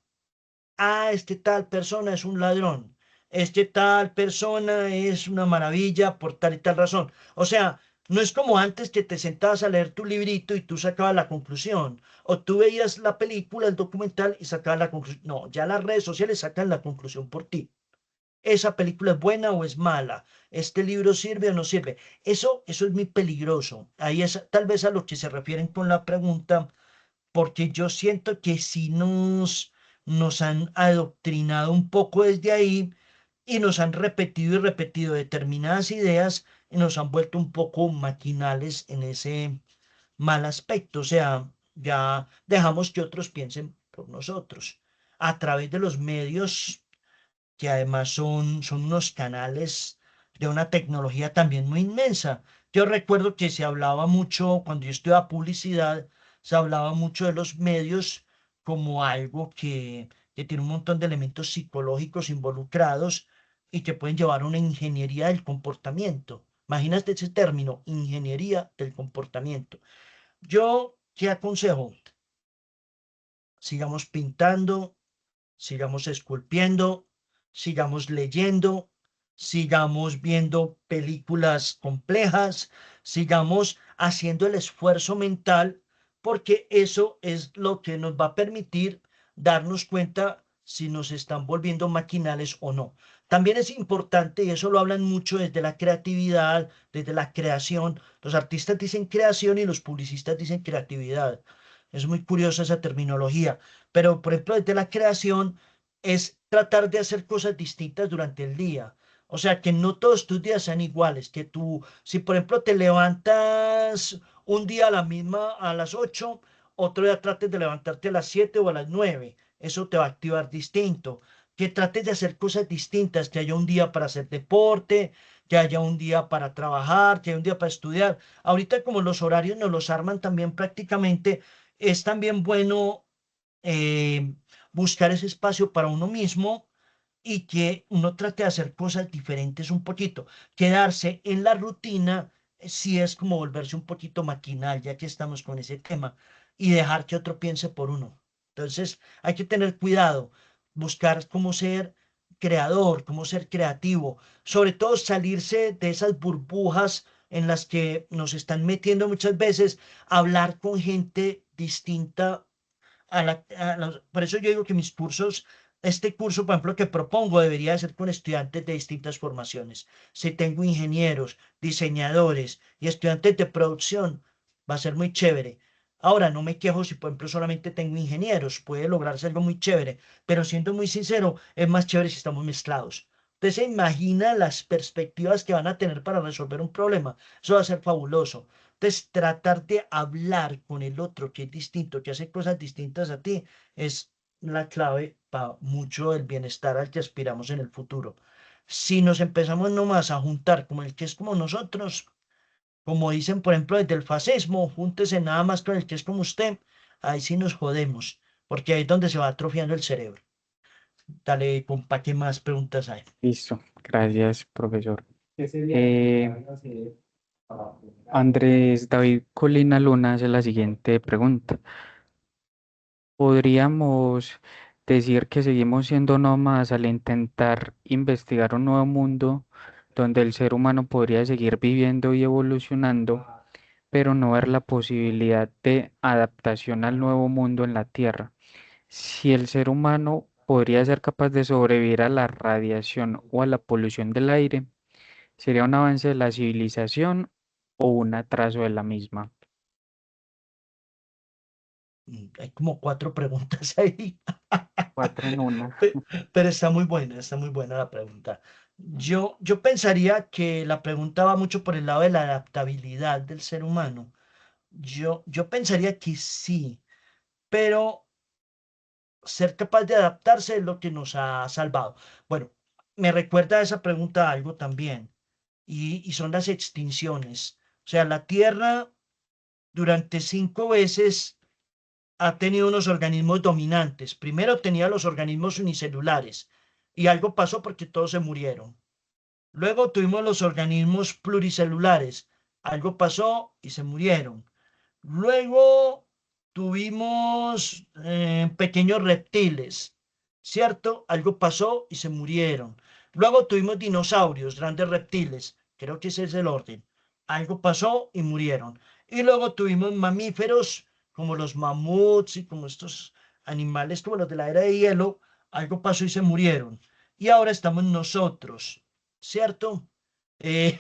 Este tal persona es un ladrón. Este tal persona es una maravilla por tal y tal razón. O sea, no es como antes que te sentabas a leer tu librito y tú sacabas la conclusión. O tú veías la película, el documental y sacabas la conclusión. No, ya las redes sociales sacan la conclusión por ti. Esa película es buena o es mala. Este libro sirve o no sirve. Eso es muy peligroso. Ahí es tal vez a lo que se refieren con la pregunta porque yo siento que sí nos han adoctrinado un poco desde ahí y nos han repetido y repetido determinadas ideas y nos han vuelto un poco maquinales en ese mal aspecto. O sea, ya dejamos que otros piensen por nosotros a través de los medios que además son unos canales de una tecnología también muy inmensa. Yo recuerdo que se hablaba mucho, cuando yo estudiaba publicidad, se hablaba mucho de los medios como algo que tiene un montón de elementos psicológicos involucrados y que pueden llevar a una ingeniería del comportamiento. Imagínate ese término, ingeniería del comportamiento. Yo, ¿qué aconsejo? Sigamos pintando, sigamos esculpiendo, sigamos leyendo, sigamos viendo películas complejas, sigamos haciendo el esfuerzo mental, porque eso es lo que nos va a permitir darnos cuenta si nos están volviendo maquinales o no. También es importante, y eso lo hablan mucho desde la creatividad, desde la creación. Los artistas dicen creación y los publicistas dicen creatividad. Es muy curiosa esa terminología, pero por ejemplo, desde la creación es tratar de hacer cosas distintas durante el día. O sea, que no todos tus días sean iguales, que tú, si por ejemplo te levantas un día a la misma, a las 8, otro día trates de levantarte a las 7 o a las 9. Eso te va a activar distinto. que trates de hacer cosas distintas, que haya un día para hacer deporte, que haya un día para trabajar, que haya un día para estudiar. Ahorita como los horarios nos los arman también prácticamente, es también bueno eh, buscar ese espacio para uno mismo y que uno trate de hacer cosas diferentes un poquito. Quedarse en la rutina sí es como volverse un poquito maquinal, ya que estamos con ese tema, y dejar que otro piense por uno. Entonces hay que tener cuidado, buscar cómo ser creador, cómo ser creativo, sobre todo salirse de esas burbujas en las que nos están metiendo muchas veces, hablar con gente distinta por eso yo digo que mis cursos, este curso, por ejemplo, que propongo debería de ser con estudiantes de distintas formaciones. Si tengo ingenieros, diseñadores y estudiantes de producción, va a ser muy chévere. Ahora, no me quejo si, por ejemplo, solamente tengo ingenieros, puede lograrse algo muy chévere, pero siendo muy sincero, es más chévere si estamos mezclados. Entonces, se imagina las perspectivas que van a tener para resolver un problema. Eso va a ser fabuloso. Entonces, tratar de hablar con el otro que es distinto, que hace cosas distintas a ti, es la clave para mucho del bienestar al que aspiramos en el futuro. Si nos empezamos nomás a juntar como el que es como nosotros, como dicen, por ejemplo, desde el fascismo, júntese nada más con el que es como usted, ahí sí nos jodemos, porque ahí es donde se va atrofiando el cerebro. Dale, compa, ¿qué más preguntas hay? Listo, gracias, profesor. Eh, Andrés David Colina Luna hace la siguiente pregunta. ¿Podríamos decir que seguimos siendo nómadas al intentar investigar un nuevo mundo donde el ser humano podría seguir viviendo y evolucionando, pero no ver la posibilidad de adaptación al nuevo mundo en la Tierra? Si el ser humano podría ser capaz de sobrevivir a la radiación o a la polución del aire, ¿sería un avance de la civilización o un atraso de la misma? Hay como cuatro preguntas ahí. Cuatro en una. Pe- Pero está muy buena la pregunta. Yo pensaría que la pregunta va mucho por el lado de la adaptabilidad del ser humano. Yo pensaría que sí, pero ser capaz de adaptarse es lo que nos ha salvado. Bueno, me recuerda a esa pregunta algo también, y son las extinciones. O sea, la Tierra durante 5 veces ha tenido unos organismos dominantes. Primero tenía los organismos unicelulares y algo pasó porque todos se murieron. Luego tuvimos los organismos pluricelulares. Algo pasó y se murieron. Luego tuvimos pequeños reptiles, ¿cierto? Algo pasó y se murieron. Luego tuvimos dinosaurios, grandes reptiles. Creo que ese es el orden. Algo pasó y murieron. Y luego tuvimos mamíferos como los mamuts y como estos animales como los de la era de hielo. Algo pasó y se murieron. Y ahora estamos nosotros, ¿cierto? Eh,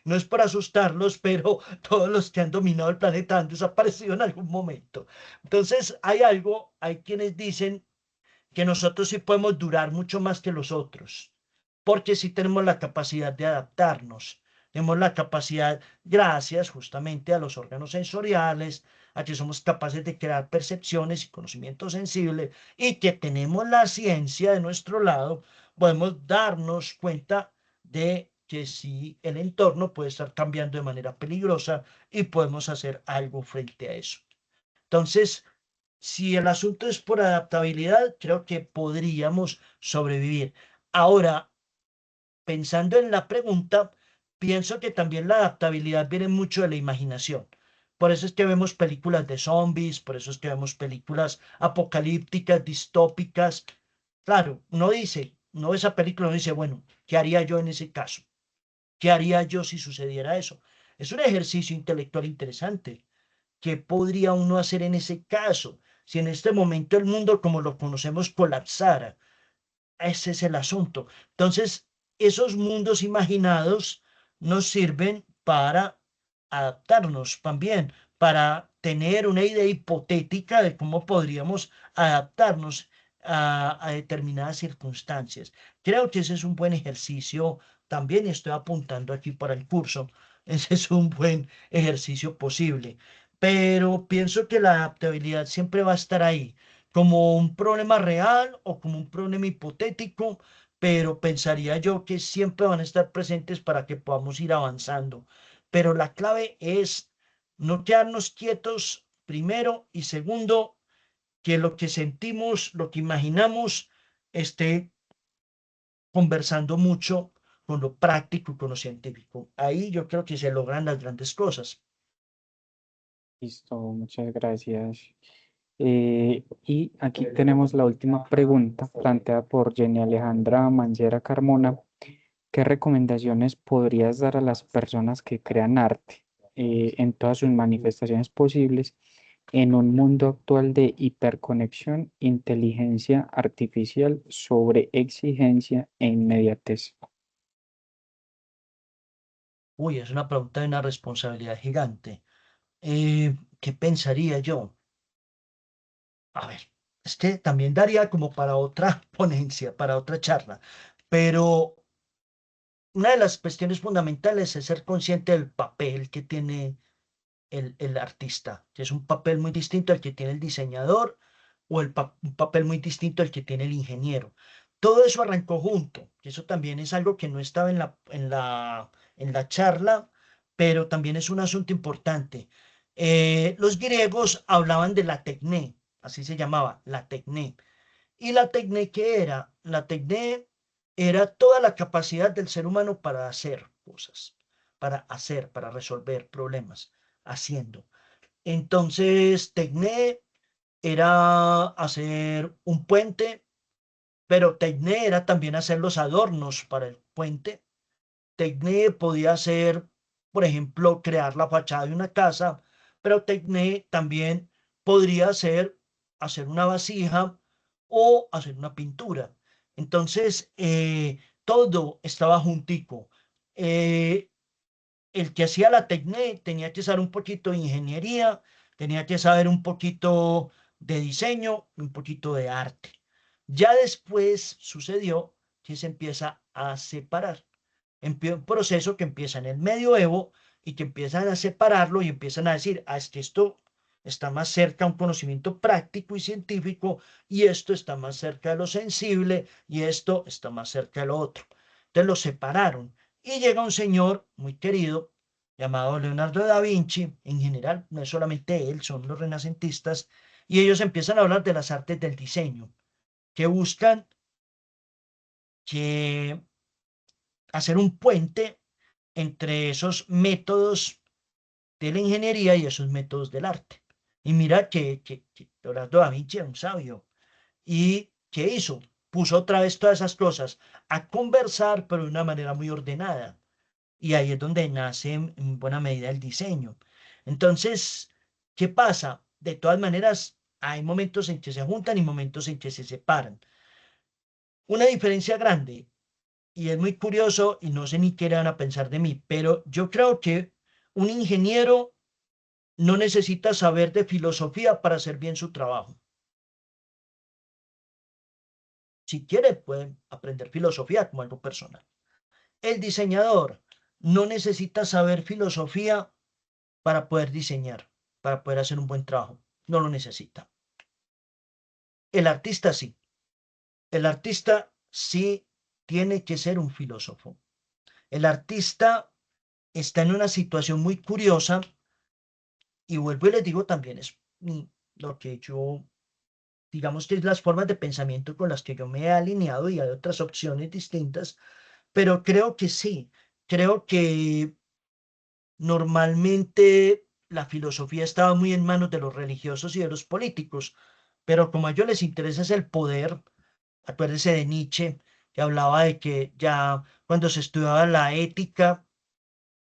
no es para asustarlos, pero todos los que han dominado el planeta han desaparecido en algún momento. Entonces, hay quienes dicen que nosotros sí podemos durar mucho más que los otros, porque sí tenemos la capacidad de adaptarnos, tenemos la capacidad, gracias justamente a los órganos sensoriales, a que somos capaces de crear percepciones y conocimiento sensible, y que tenemos la ciencia de nuestro lado, podemos darnos cuenta de que si el entorno puede estar cambiando de manera peligrosa y podemos hacer algo frente a eso. Entonces, si el asunto es por adaptabilidad, creo que podríamos sobrevivir. Ahora, pensando en la pregunta, pienso que también la adaptabilidad viene mucho de la imaginación. Por eso es que vemos películas de zombies, por eso es que vemos películas apocalípticas, distópicas. Claro, uno ve esa película y uno dice, bueno, ¿qué haría yo en ese caso? ¿Qué haría yo si sucediera eso? Es un ejercicio intelectual interesante. ¿Qué podría uno hacer en ese caso? Si en este momento el mundo como lo conocemos colapsara. Ese es el asunto. Entonces, esos mundos imaginados nos sirven para adaptarnos también, para tener una idea hipotética de cómo podríamos adaptarnos a determinadas circunstancias. Creo que ese es un buen ejercicio también, y estoy apuntando aquí para el curso. Ese es un buen ejercicio posible. Pero pienso que la adaptabilidad siempre va a estar ahí como un problema real o como un problema hipotético, pero pensaría yo que siempre van a estar presentes para que podamos ir avanzando. Pero la clave es no quedarnos quietos, primero, y segundo, que lo que sentimos, lo que imaginamos, esté conversando mucho con lo práctico y con lo científico. Ahí yo creo que se logran las grandes cosas. Listo, muchas gracias. Y aquí tenemos la última pregunta planteada por Jenny Alejandra Mancera Carmona. ¿Qué recomendaciones podrías dar a las personas que crean arte en todas sus manifestaciones posibles en un mundo actual de hiperconexión, inteligencia artificial sobre exigencia e inmediatez? Uy, es una pregunta de una responsabilidad gigante. ¿Qué pensaría yo? A ver, es que también daría como para otra ponencia, para otra charla, pero una de las cuestiones fundamentales es ser consciente del papel que tiene el artista, que es un papel muy distinto al que tiene el diseñador o un papel muy distinto al que tiene el ingeniero. Todo eso arrancó junto, y eso también es algo que no estaba en la charla, pero también es un asunto importante. Los griegos hablaban de la tecné, así se llamaba, la tecné. ¿Y la tecné qué era? La tecné era toda la capacidad del ser humano para hacer cosas, para resolver problemas, haciendo. Entonces, tecné era hacer un puente, pero tecné era también hacer los adornos para el puente. Tecné podía ser, por ejemplo, crear la fachada de una casa, pero Tecné también podría ser hacer una vasija o hacer una pintura. Entonces, todo estaba juntico. Eh, el que hacía la Tecné tenía que saber un poquito de ingeniería, tenía que saber un poquito de diseño, un poquito de arte. Ya después sucedió que se empieza a separar un proceso que empieza en el medioevo y que empiezan a separarlo y empiezan a decir, ah, es que esto está más cerca a un conocimiento práctico y científico y esto está más cerca de lo sensible y esto está más cerca de lo otro. Entonces lo separaron y llega un señor muy querido llamado Leonardo da Vinci, en general, no es solamente él, son los renacentistas, y ellos empiezan a hablar de las artes del diseño, que buscan que hacer un puente entre esos métodos de la ingeniería y esos métodos del arte. Y mira que Leonardo da Vinci era un sabio. ¿Y qué hizo? Puso otra vez todas esas cosas a conversar, pero de una manera muy ordenada. Y ahí es donde nace en buena medida el diseño. Entonces, ¿qué pasa? De todas maneras, hay momentos en que se juntan y momentos en que se separan. Una diferencia grande y es muy curioso y no sé ni qué van a pensar de mí, pero yo creo que un ingeniero no necesita saber de filosofía para hacer bien su trabajo. Si quiere, puede aprender filosofía como algo personal. El diseñador no necesita saber filosofía para poder diseñar, para poder hacer un buen trabajo. No lo necesita. El artista sí. El artista sí tiene que ser un filósofo. El artista está en una situación muy curiosa y vuelvo y les digo también es lo que yo, digamos que es las formas de pensamiento con las que yo me he alineado y hay otras opciones distintas, pero creo que sí, creo que normalmente la filosofía estaba muy en manos de los religiosos y de los políticos, pero como a ellos les interesa es el poder, acuérdense de Nietzsche, que hablaba de que ya cuando se estudiaba la ética,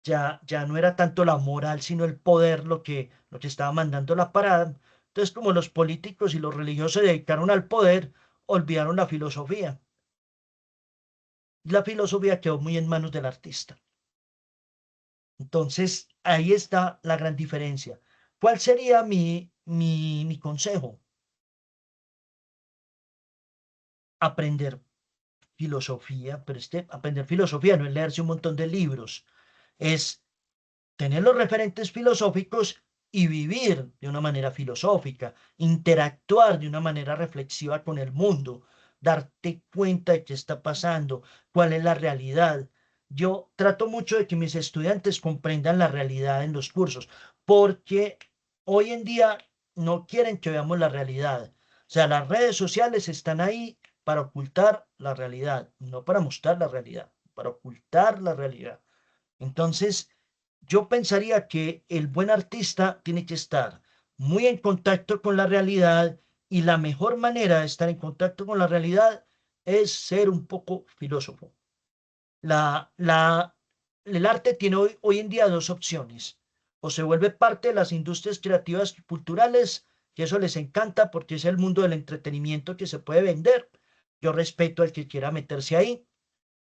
ya no era tanto la moral, sino el poder lo que estaba mandando la parada. Entonces, como los políticos y los religiosos se dedicaron al poder, olvidaron la filosofía. La filosofía quedó muy en manos del artista. Entonces, ahí está la gran diferencia. ¿Cuál sería mi consejo? Aprender filosofía, pero aprender filosofía no es leerse un montón de libros, es tener los referentes filosóficos y vivir de una manera filosófica, interactuar de una manera reflexiva con el mundo, darte cuenta de qué está pasando, cuál es la realidad. Yo trato mucho de que mis estudiantes comprendan la realidad en los cursos, porque hoy en día no quieren que veamos la realidad. O sea, las redes sociales están ahí para ocultar la realidad, no para mostrar la realidad, para ocultar la realidad. Entonces, yo pensaría que el buen artista tiene que estar muy en contacto con la realidad y la mejor manera de estar en contacto con la realidad es ser un poco filósofo. La, la, el arte tiene hoy en día dos opciones. O se vuelve parte de las industrias creativas y culturales, que eso les encanta porque es el mundo del entretenimiento que se puede vender. Yo respeto al que quiera meterse ahí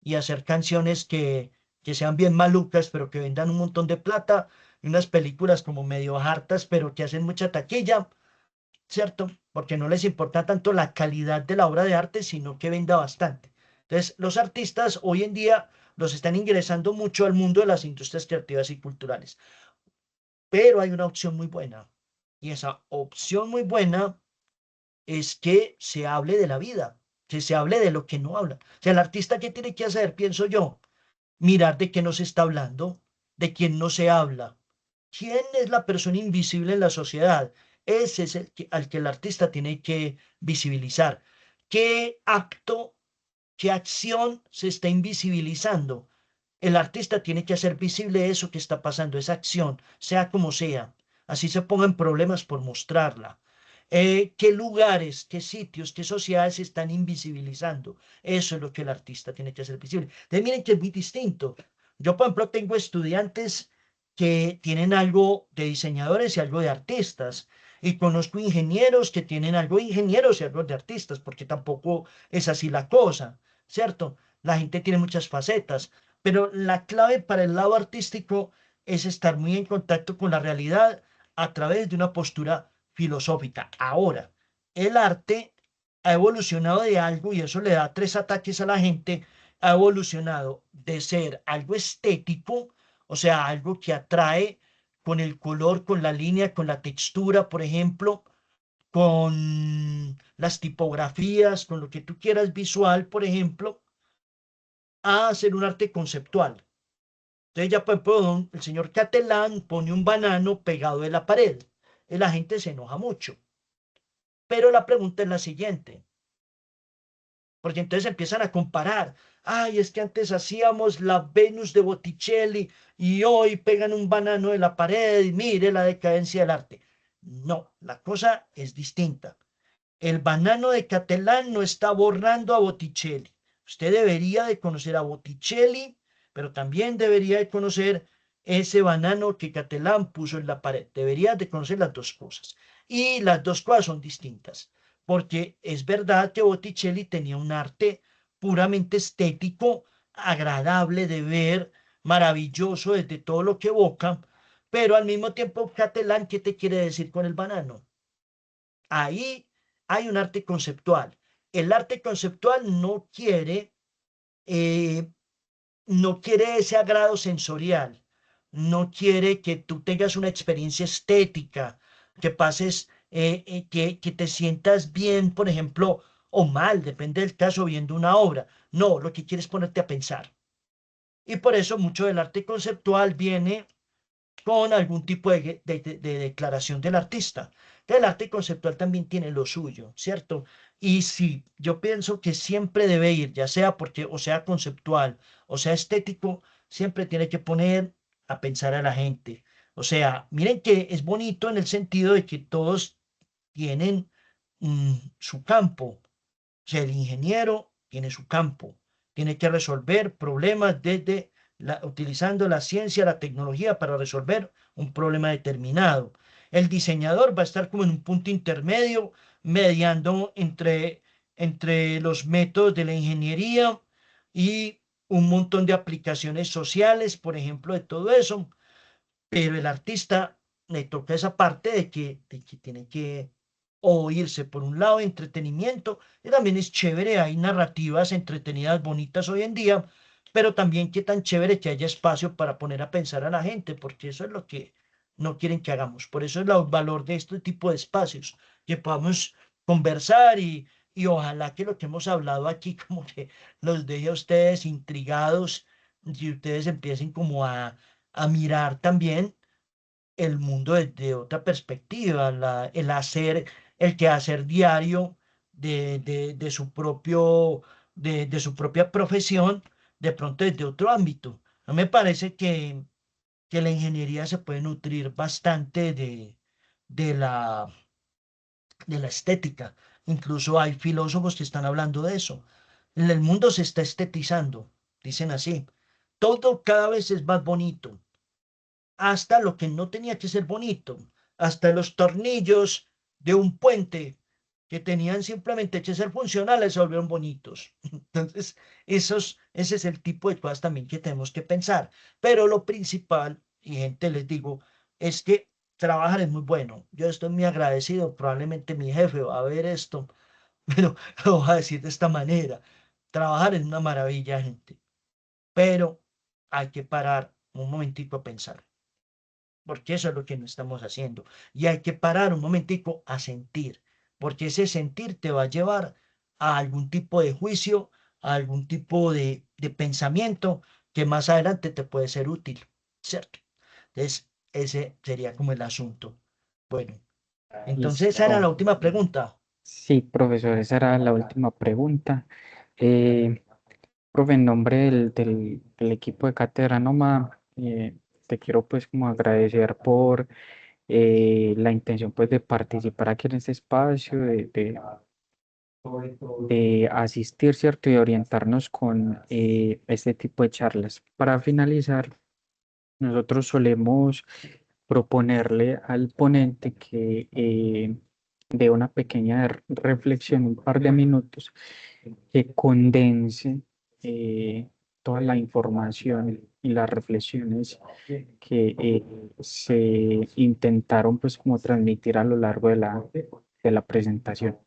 y hacer canciones que sean bien malucas, pero que vendan un montón de plata, y unas películas como medio hartas, pero que hacen mucha taquilla, ¿cierto? Porque no les importa tanto la calidad de la obra de arte, sino que venda bastante. Entonces, los artistas hoy en día los están ingresando mucho al mundo de las industrias creativas y culturales. Pero hay una opción muy buena. Y esa opción muy buena es que se hable de la vida, que se hable de lo que no habla. O sea, el artista, ¿qué tiene que hacer? Pienso yo, mirar de qué nos está hablando, de quién no se habla. ¿Quién es la persona invisible en la sociedad? Ese es al que el artista tiene que visibilizar. ¿Qué acto, qué acción se está invisibilizando? El artista tiene que hacer visible eso que está pasando, esa acción, sea como sea. Así se pongan problemas por mostrarla. ¿Qué lugares, qué sitios, qué sociedades se están invisibilizando? Eso es lo que el artista tiene que hacer visible. Entonces, miren que es muy distinto. Yo, por ejemplo, tengo estudiantes que tienen algo de diseñadores y algo de artistas. Y conozco ingenieros que tienen algo de ingenieros y algo de artistas, porque tampoco es así la cosa, ¿cierto? La gente tiene muchas facetas, pero la clave para el lado artístico es estar muy en contacto con la realidad a través de una postura filosófica. Ahora, el arte ha evolucionado de algo, y eso le da tres ataques a la gente, ha evolucionado de ser algo estético, o sea, algo que atrae con el color, con la línea, con la textura, por ejemplo, con las tipografías, con lo que tú quieras visual, por ejemplo, a hacer un arte conceptual. Entonces ya, por ejemplo, el señor Catalán pone un banano pegado de la pared y la gente se enoja mucho. Pero la pregunta es la siguiente, porque entonces empiezan a comparar. Ay, es que antes hacíamos la Venus de Botticelli y hoy pegan un banano de la pared y mire la decadencia del arte. No, la cosa es distinta. El banano de Catalán no está borrando a Botticelli. Usted debería de conocer a Botticelli, pero también debería de conocer ese banano que Catalán puso en la pared. Debería de conocer las dos cosas. Y las dos cosas son distintas, porque es verdad que Botticelli tenía un arte puramente estético, agradable de ver, maravilloso desde todo lo que evoca, pero al mismo tiempo, Catalán, ¿qué te quiere decir con el banano? Ahí hay un arte conceptual. El arte conceptual eh, no quiere ese agrado sensorial, no quiere que tú tengas una experiencia estética, que pases, que te sientas bien, por ejemplo, o mal, depende del caso, viendo una obra. No, lo que quiere es ponerte a pensar. Y por eso mucho del arte conceptual viene con algún tipo de declaración del artista. El arte conceptual también tiene lo suyo, ¿cierto? Y sí, yo pienso que siempre debe ir, ya sea porque o sea conceptual o sea estético, siempre tiene que poner a pensar a la gente. O sea, miren que es bonito en el sentido de que todos tienen su campo. O sea, el ingeniero tiene su campo, tiene que resolver problemas desde utilizando la ciencia, la tecnología para resolver un problema determinado. El diseñador va a estar como en un punto intermedio, mediando entre los métodos de la ingeniería y un montón de aplicaciones sociales, por ejemplo, de todo eso. Pero el artista le toca esa parte de que tiene que oírse por un lado entretenimiento, y también es chévere, hay narrativas entretenidas, bonitas hoy en día, pero también qué tan chévere que haya espacio para poner a pensar a la gente, porque eso es no quieren que hagamos. Por eso es el valor de este tipo de espacios, que podamos conversar y ojalá que lo que hemos hablado aquí como que los deje a ustedes intrigados y ustedes empiecen como a mirar también el mundo desde otra perspectiva, el hacer, el quehacer diario de su de su propia profesión, de pronto desde otro ámbito. A mí me parece que la ingeniería se puede nutrir bastante de de la estética. Incluso hay filósofos que están hablando de eso. El mundo se está estetizando, dicen así. Todo cada vez es más bonito, hasta lo que no tenía que ser bonito, hasta los tornillos de un puente que tenían simplemente que ser funcionales se volvieron bonitos. Entonces, ese es el tipo de cosas también que tenemos que pensar. Pero lo principal, y gente les digo, es que trabajar es muy bueno. Yo estoy muy agradecido, probablemente mi jefe va a ver esto, pero lo voy a decir de esta manera. Trabajar es una maravilla, gente, pero hay que parar un momentico a pensar porque eso es lo que no estamos haciendo. Y hay que parar un momentico a sentir, porque ese sentir te va a llevar a algún tipo de juicio, a algún tipo de pensamiento que más adelante te puede ser útil, ¿cierto? Entonces, ese sería como el asunto. Bueno, entonces esa era la Listo. última pregunta. Sí, profesor, esa era la última pregunta. Eh, Profe, en nombre del equipo de Cátedra Nómada, te quiero pues como agradecer por la intención pues de participar aquí en este espacio, de asistir, ¿cierto? Y orientarnos con este tipo de charlas. Para finalizar, nosotros solemos proponerle al ponente que dé una pequeña reflexión, un par de minutos, que condense toda la información y las reflexiones que se intentaron pues como transmitir a lo largo de la presentación.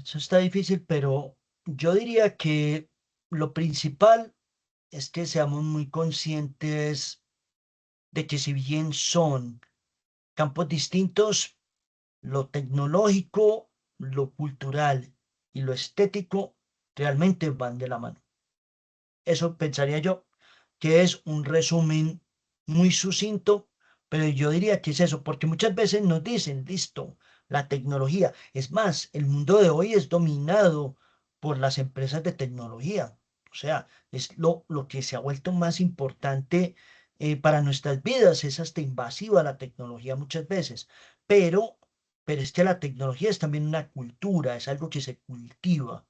Eso está difícil, pero yo diría que lo principal es que seamos muy conscientes de que si bien son campos distintos, lo tecnológico, lo cultural y lo estético realmente van de la mano. Eso pensaría yo, que es un resumen muy sucinto, pero yo diría que es eso, porque muchas veces nos dicen, listo, la tecnología. Es más, el mundo de hoy es dominado por las empresas de tecnología. O sea, es lo que se ha vuelto más importante para nuestras vidas, es hasta invasiva la tecnología muchas veces, pero, pero es que la tecnología es también una cultura, es algo que se cultiva.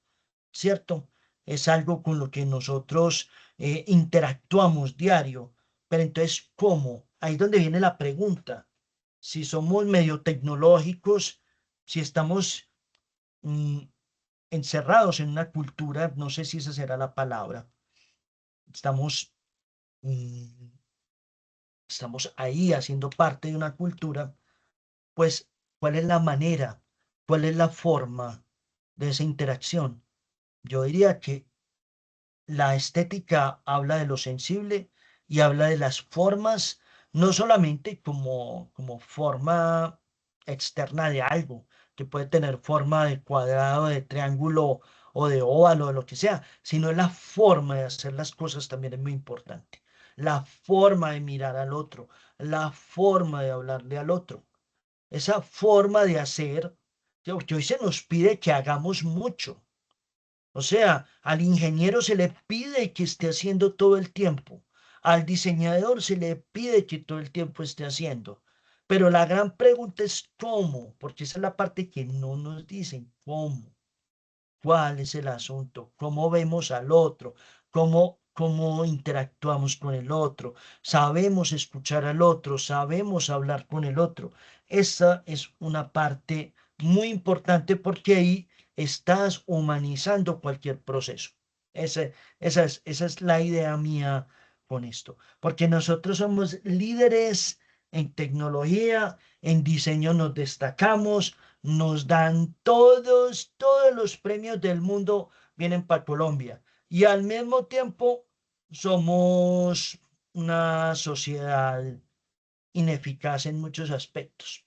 ¿Cierto? Es algo con lo que nosotros interactuamos diario. Pero entonces, ¿cómo? Ahí es donde viene la pregunta. Si somos medio tecnológicos, si estamos mm, encerrados en una cultura, no sé si esa será la palabra, estamos, mm, estamos ahí haciendo parte de una cultura, pues, ¿cuál es la manera? ¿Cuál es la forma de esa interacción? Yo diría que la estética habla de lo sensible y habla de las formas, no solamente como forma externa de algo, que puede tener forma de cuadrado, de triángulo o de óvalo, de lo que sea, sino la forma de hacer las cosas también es muy importante. La forma de mirar al otro, la forma de hablarle al otro, esa forma de hacer, que hoy se nos pide que hagamos mucho. O sea, al ingeniero se le pide que esté haciendo todo el tiempo. Al diseñador se le pide que todo el tiempo esté haciendo. Pero la gran pregunta es cómo, porque esa es la parte que no nos dicen. ¿Cómo? ¿Cuál es el asunto? ¿Cómo vemos al otro? ¿Cómo interactuamos con el otro? ¿Sabemos escuchar al otro? ¿Sabemos hablar con el otro? Esa es una parte muy importante porque ahí estás humanizando cualquier proceso. Esa es la idea mía con esto. Porque nosotros somos líderes en tecnología, en diseño nos destacamos, nos dan todos los premios del mundo vienen para Colombia. Y al mismo tiempo somos una sociedad ineficaz en muchos aspectos.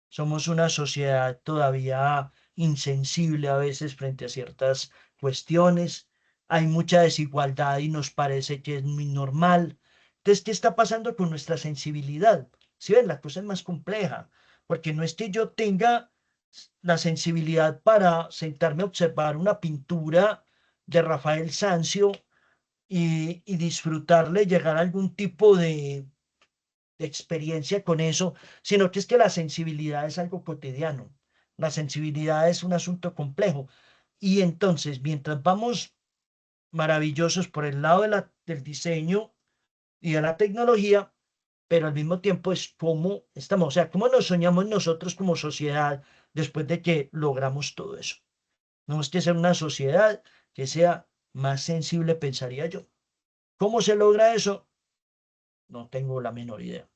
Somos una sociedad todavía insensible a veces frente a ciertas cuestiones. Hay mucha desigualdad y nos parece que es muy normal. Entonces, ¿qué está pasando con nuestra sensibilidad? Si ven, la cosa es más compleja, porque no es que yo tenga la sensibilidad para sentarme a observar una pintura de Rafael Sanzio y disfrutarle, llegar a algún tipo de experiencia con eso, sino que es que la sensibilidad es algo cotidiano. La sensibilidad es un asunto complejo. Y entonces, mientras vamos maravillosos por el lado del diseño y de la tecnología, pero al mismo tiempo es cómo estamos, o sea, cómo nos soñamos nosotros como sociedad después de que logramos todo eso. Tenemos que ser una sociedad que sea más sensible, pensaría yo. ¿Cómo se logra eso? No tengo la menor idea.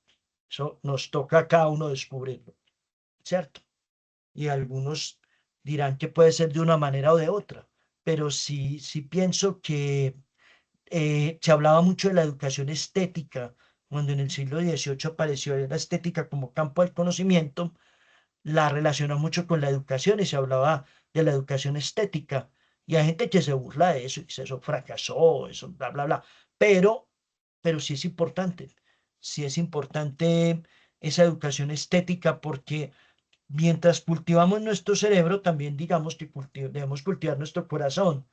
Eso nos toca a cada uno descubrirlo, ¿cierto? Y algunos dirán que puede ser de una manera o de otra, pero sí pienso que se hablaba mucho de la educación estética, cuando en el siglo XVIII apareció la estética como campo del conocimiento, la relacionó mucho con la educación y se hablaba de la educación estética. Y hay gente que se burla de eso y dice eso fracasó, eso bla, bla, bla. Pero, pero sí es importante esa educación estética porque mientras cultivamos nuestro cerebro, también digamos que debemos cultivar nuestro corazón,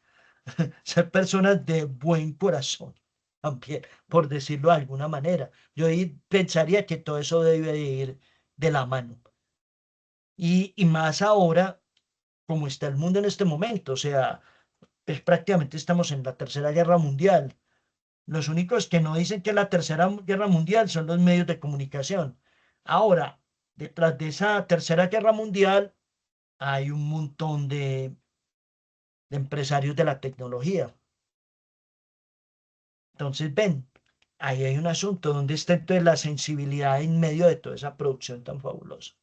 ser personas de buen corazón, también, por decirlo de alguna manera. Yo ahí pensaría que todo eso debe de ir de la mano. Y más ahora, como está el mundo en este momento, o sea, pues prácticamente estamos en la Tercera Guerra Mundial. Los únicos que no dicen que es la Tercera Guerra Mundial son los medios de comunicación. Ahora, detrás de esa Tercera Guerra Mundial hay un montón de empresarios de la tecnología. Entonces, ven, ahí hay un asunto donde está entonces la sensibilidad en medio de toda esa producción tan fabulosa.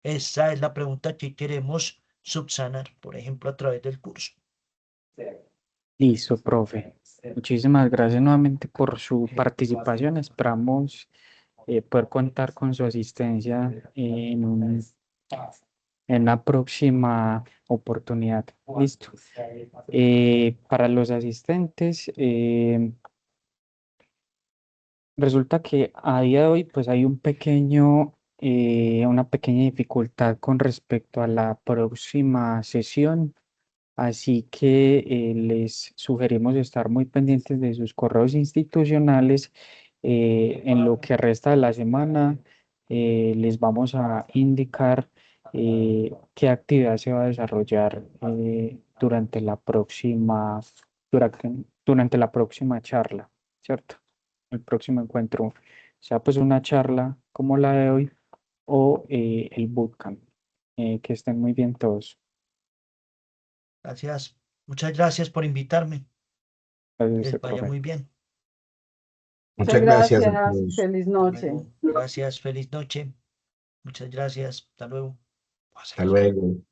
Esa es la pregunta que queremos subsanar, por ejemplo, a través del curso. Listo, profe. Muchísimas gracias nuevamente por su participación. Esperamos poder contar con su asistencia en la próxima oportunidad. Listo. Para los asistentes, resulta que a día de hoy pues hay una pequeña dificultad con respecto a la próxima sesión. Así que les sugerimos estar muy pendientes de sus correos institucionales. En lo que resta de la semana, les vamos a indicar qué actividad se va a desarrollar durante la próxima charla, ¿cierto? El próximo encuentro, sea pues una charla como la de hoy o el bootcamp. Que estén muy bien todos. Gracias. Muchas gracias por invitarme. Gracias, Les vaya profe. muy bien. Muchas Muchas gracias a gracias. todos. Feliz Hasta noche. luego. Gracias. Feliz noche. Muchas gracias. Hasta luego. Voy a Hasta seguir. luego.